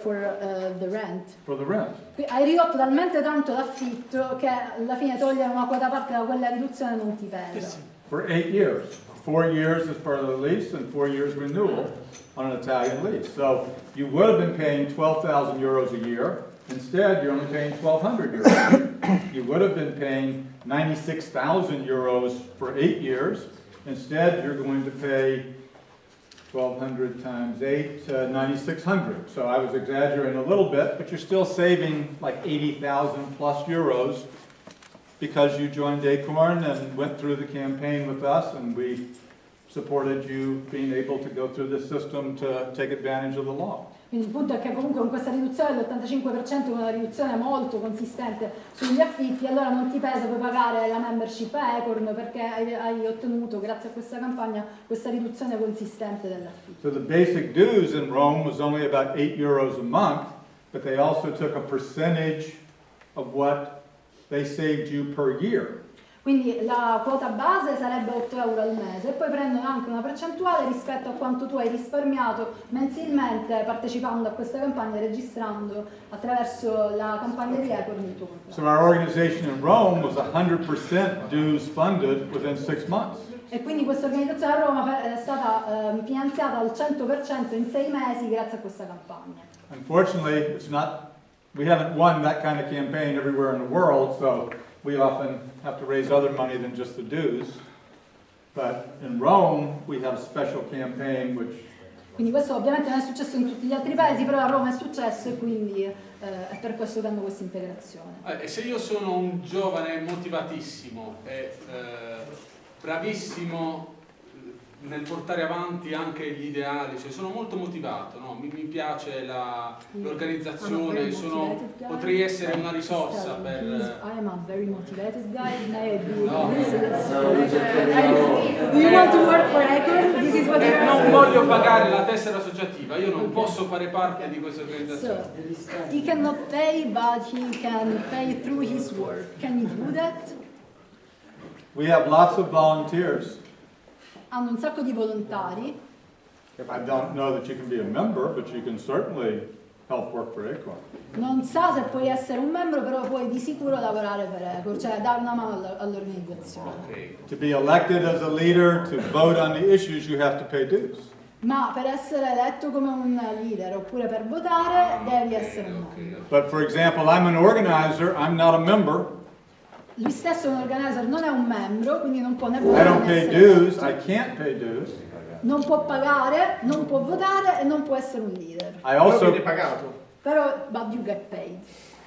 B: for the rent.
A: For the rent.
B: Hai ridotto talmente tanto l'affitto che alla fine togliere una quota parte da quella riduzione non ti pesa.
A: For 8 years. 4 years as part of the lease and 4 years renewal on an Italian lease. So you would have been paying €12,000 a year. Instead, you're only paying €1,200. You would have been paying €96,000 for 8 years. Instead, you're going to pay 1,200 times 8, 9,600. So I was exaggerating a little bit, but you're still saving like 80,000 plus euros because you joined ACORN and went through the campaign with us, and we supported you being able to go through the system to take advantage of the law.
B: Quindi il punto è che comunque con questa riduzione dell'85%, una riduzione molto consistente sugli affitti, allora non ti pesa, puoi pagare la membership a ACORN perché hai ottenuto, grazie a questa campagna, questa riduzione consistente dell'affitto.
A: So the basic dues in Rome was only about €8 a month, but they also took a percentage of what they saved you per year.
B: Quindi la quota base sarebbe €8 al mese e poi prendono anche una percentuale rispetto a quanto tu hai risparmiato mensilmente partecipando a questa campagna e registrando attraverso la campagna di ACORN il tuo contratto.
A: So our organization in Rome was 100% dues funded within 6 months.
B: E quindi questa organizzazione a Roma è stata finanziata al 100% in 6 mesi grazie a questa campagna.
A: Unfortunately, we haven't won that kind of campaign everywhere in the world, so we often have to raise other money than just the dues. But in Rome, we have a special campaign which...
B: Quindi questo ovviamente non è successo in tutti gli altri paesi, però a Roma è successo e quindi è per questo che hanno questa integrazione.
F: E se io sono un giovane motivatissimo e bravissimo nel portare avanti anche gli ideali, cioè sono molto motivato, no? mi piace l'organizzazione, potrei essere una risorsa per...
B: I am a very motivated guy,
F: No.
B: Do you want to work for ACORN? This is what you're
F: Non voglio pagare la tessera associativa, io non posso fare parte di questa organizzazione.
B: So, he cannot pay, but he can pay through his work. Can you do that?
A: We have lots of volunteers.
B: Hanno un sacco di volontari.
A: I don't know that you can be a member, but you can certainly help work for ACORN.
B: Non sa se puoi essere un membro, però puoi di sicuro lavorare per ACORN, cioè dare una mano all'organizzazione.
F: Okay.
A: To be elected as a leader, to vote on the issues, you have to pay dues.
B: Ma per essere eletto come un leader oppure per votare devi essere un membro.
A: But for example, I'm an organizer, I'm not a member.
B: Lui stesso è un organizer, non è un membro, quindi non può né
A: I
B: votare
A: don't
B: né
A: pay
B: essere
A: dues,
B: eletto.
A: I can't pay dues.
B: Non può pagare, non può votare e non può essere un leader.
A: I also,
J: viene pagato.
B: Però, but you get paid.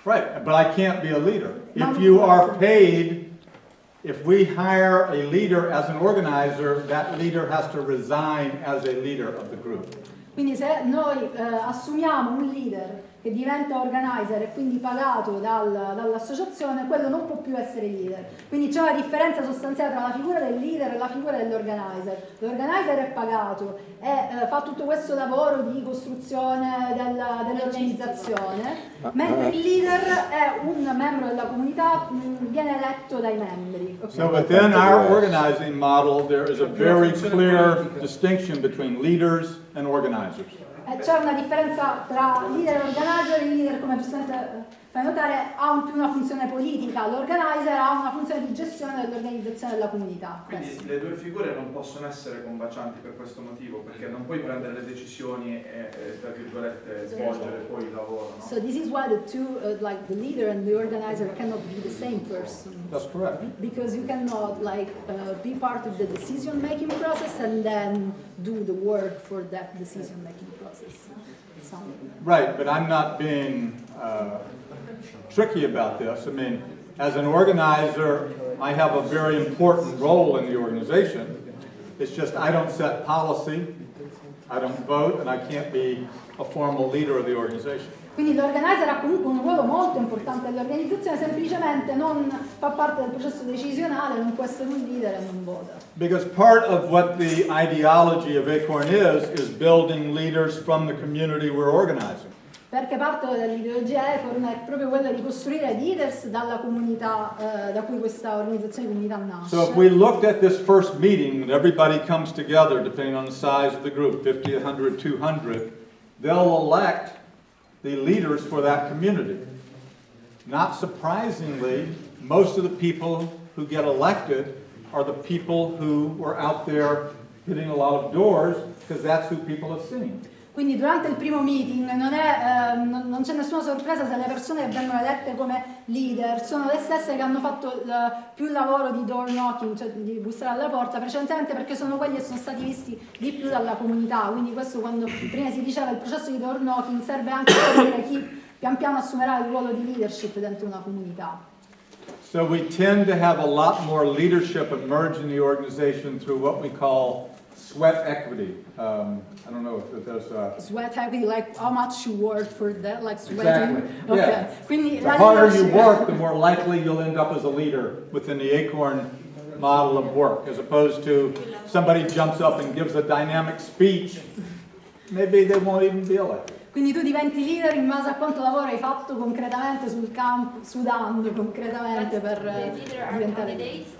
A: right, but I can't be a leader. If you are paid, if we hire a leader as an organizer, that leader has to resign as a leader of the group.
B: Quindi se noi assumiamo un leader che diventa organizer e quindi pagato dall'associazione, quello non può più essere leader. Quindi c'è una differenza sostanziale tra la figura del leader e la figura dell'organizer. L'organizer è pagato e fa tutto questo lavoro di costruzione dell'organizzazione, mentre il leader è un membro della comunità, viene eletto dai membri. Okay?
A: So within our organizing model, there is a very clear distinction between leaders and organizers.
B: C'è una differenza tra leader e organizer. Il leader, come giustamente fai notare, ha più una funzione politica, l'organizer ha una funzione di gestione dell'organizzazione della comunità.
K: Quindi le due figure non possono essere combacianti per questo motivo, perché non puoi prendere le decisioni e tra virgolette svolgere poi il lavoro, no?
B: So this is why the two, like the leader and the organizer, cannot be the same person.
A: That's correct.
B: Because you cannot be part of the decision-making process and then do the work for that decision-making process. So.
A: Right, but I'm not being tricky about this. I mean, as an organizer, I have a very important role in the organization. It's just I don't set policy, I don't vote, and I can't be a formal leader of the organization.
B: Quindi l'organizer ha comunque un ruolo molto importante nell'organizzazione, semplicemente non fa parte del processo decisionale, non può essere un leader e non vota.
A: Because part of what the ideology of ACORN is building leaders from the community we're organizing.
B: Perché parte dell'ideologia ACORN è proprio quella di costruire leaders dalla comunità da cui questa organizzazione di comunità nasce.
A: So if we looked at this first meeting, when everybody comes together, depending on the size of the group, 50, 100, 200, they'll elect the leaders for that community. Not surprisingly, most of the people who get elected are the people who were out there hitting a lot of doors, because that's who people have seen.
B: Quindi durante il primo meeting non c'è nessuna sorpresa se le persone che vengono elette come leader sono le stesse che hanno fatto più lavoro di door knocking, cioè di bussare alla porta precedentemente, perché sono quelli che sono stati visti di più dalla comunità. Quindi questo, quando prima si diceva il processo di door knocking, serve anche per capire chi pian piano assumerà il ruolo di leadership dentro una comunità.
A: So we tend to have a lot more leadership emerge in the organization through what we call sweat equity. I don't know if there's
B: sweat equity, like how much you work for that, like sweating.
A: Exactly.
B: Okay.
A: Yeah.
B: Quindi
A: The harder you work, the more likely you'll end up as a leader within the ACORN model of work, as opposed to somebody jumps up and gives a dynamic speech, maybe they won't even be elected.
B: Quindi tu diventi leader in base a quanto lavoro hai fatto concretamente sul campo, sudando concretamente per diventare leader.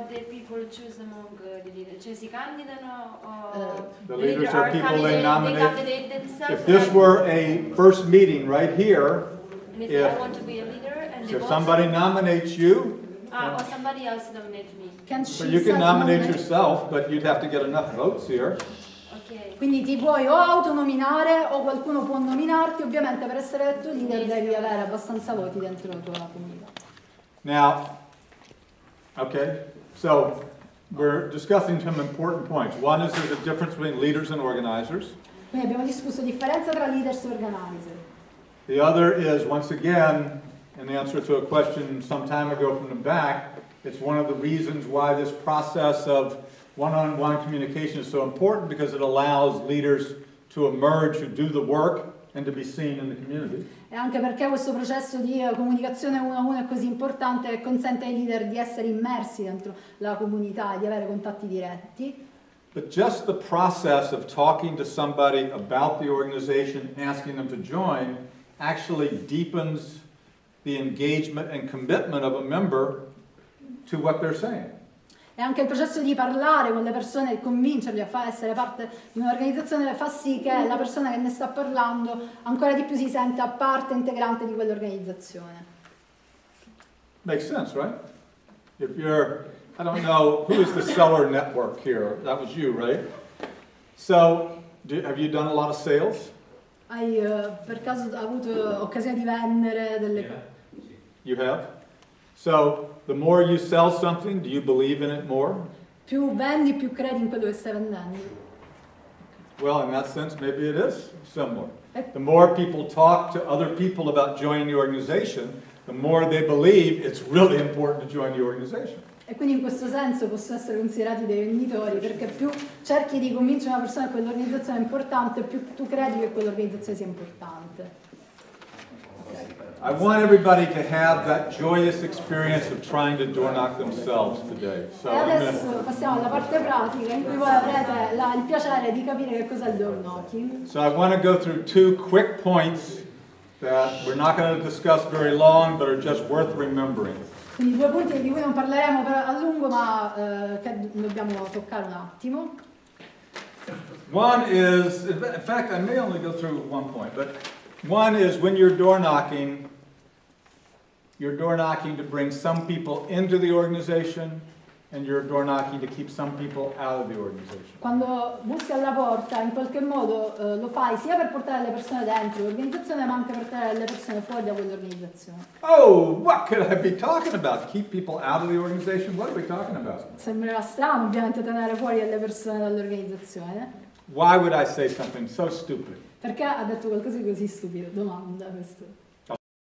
I: The people choose among the leaders? Cioè si candidano o
A: The leaders are people they nominate.
I: They themselves?
A: If this were a first meeting right here,
I: And if I want to be a leader and they
A: if
I: vote,
A: somebody nominates you,
I: or somebody else nominates me.
A: so you can nominate yourself, but you'd have to get enough votes here.
I: Okay.
B: Quindi ti puoi o autonominare o qualcuno può nominarti. Ovviamente per essere eletto leader devi avere abbastanza voti dentro la tua comunità.
A: Now, okay, so we're discussing some important points. One is there's a difference between leaders and organizers.
B: Quindi abbiamo discusso differenza tra leaders e organizer.
A: The other is, once again, in answer to a question some time ago from the back, it's one of the reasons why this process of one-on-one communication is so important, because it allows leaders to emerge who do the work and to be seen in the community.
B: E anche perché questo processo di comunicazione uno a uno è così importante, che consente ai leader di essere immersi dentro la comunità e di avere contatti diretti.
A: But just the process of talking to somebody about the organization, asking them to join, actually deepens the engagement and commitment of a member to what they're saying.
B: E anche il processo di parlare con le persone e convincerli a essere parte di un'organizzazione fa sì che la persona che ne sta parlando ancora di più si senta parte integrante di quell'organizzazione.
A: Makes sense, right? If you're, I don't know, who is the seller network here? That was you, right? So, have you done a lot of sales?
B: Hai per caso avuto occasione di vendere delle cose?
A: You have? So, the more you sell something, do you believe in it more?
B: Più vendi, più credi in quello che stai vendendo.
A: Well, in that sense, maybe it is similar. The more people talk to other people about joining the organization, the more they believe it's really important to join the organization.
B: E quindi in questo senso possono essere considerati dei venditori, perché più cerchi di convincere una persona che quell'organizzazione è importante, più tu credi che quell'organizzazione sia importante.
A: I want everybody to have that joyous experience of trying to door knock themselves today. So
B: E adesso passiamo alla parte pratica, in cui voi avrete il piacere di capire che cos'è il door knocking.
A: I want to go through two quick points that we're not going to discuss very long, but are just worth remembering.
B: Quindi due punti di cui non parleremo a lungo, ma che dobbiamo toccare un attimo.
A: One is, in fact, I may only go through one point, but one is when you're door knocking to bring some people into the organization, and you're door knocking to keep some people out of the organization.
B: Quando bussi alla porta, in qualche modo lo fai sia per portare le persone dentro l'organizzazione, ma anche per portare le persone fuori da quell'organizzazione.
A: Oh, what could I be talking about? Keep people out of the organization? What are we talking about?
B: Sembrerà strano ovviamente tenere fuori le persone dall'organizzazione.
A: Why would I say something so stupid?
B: Perché ha detto qualcosa di così stupido? Domanda questo.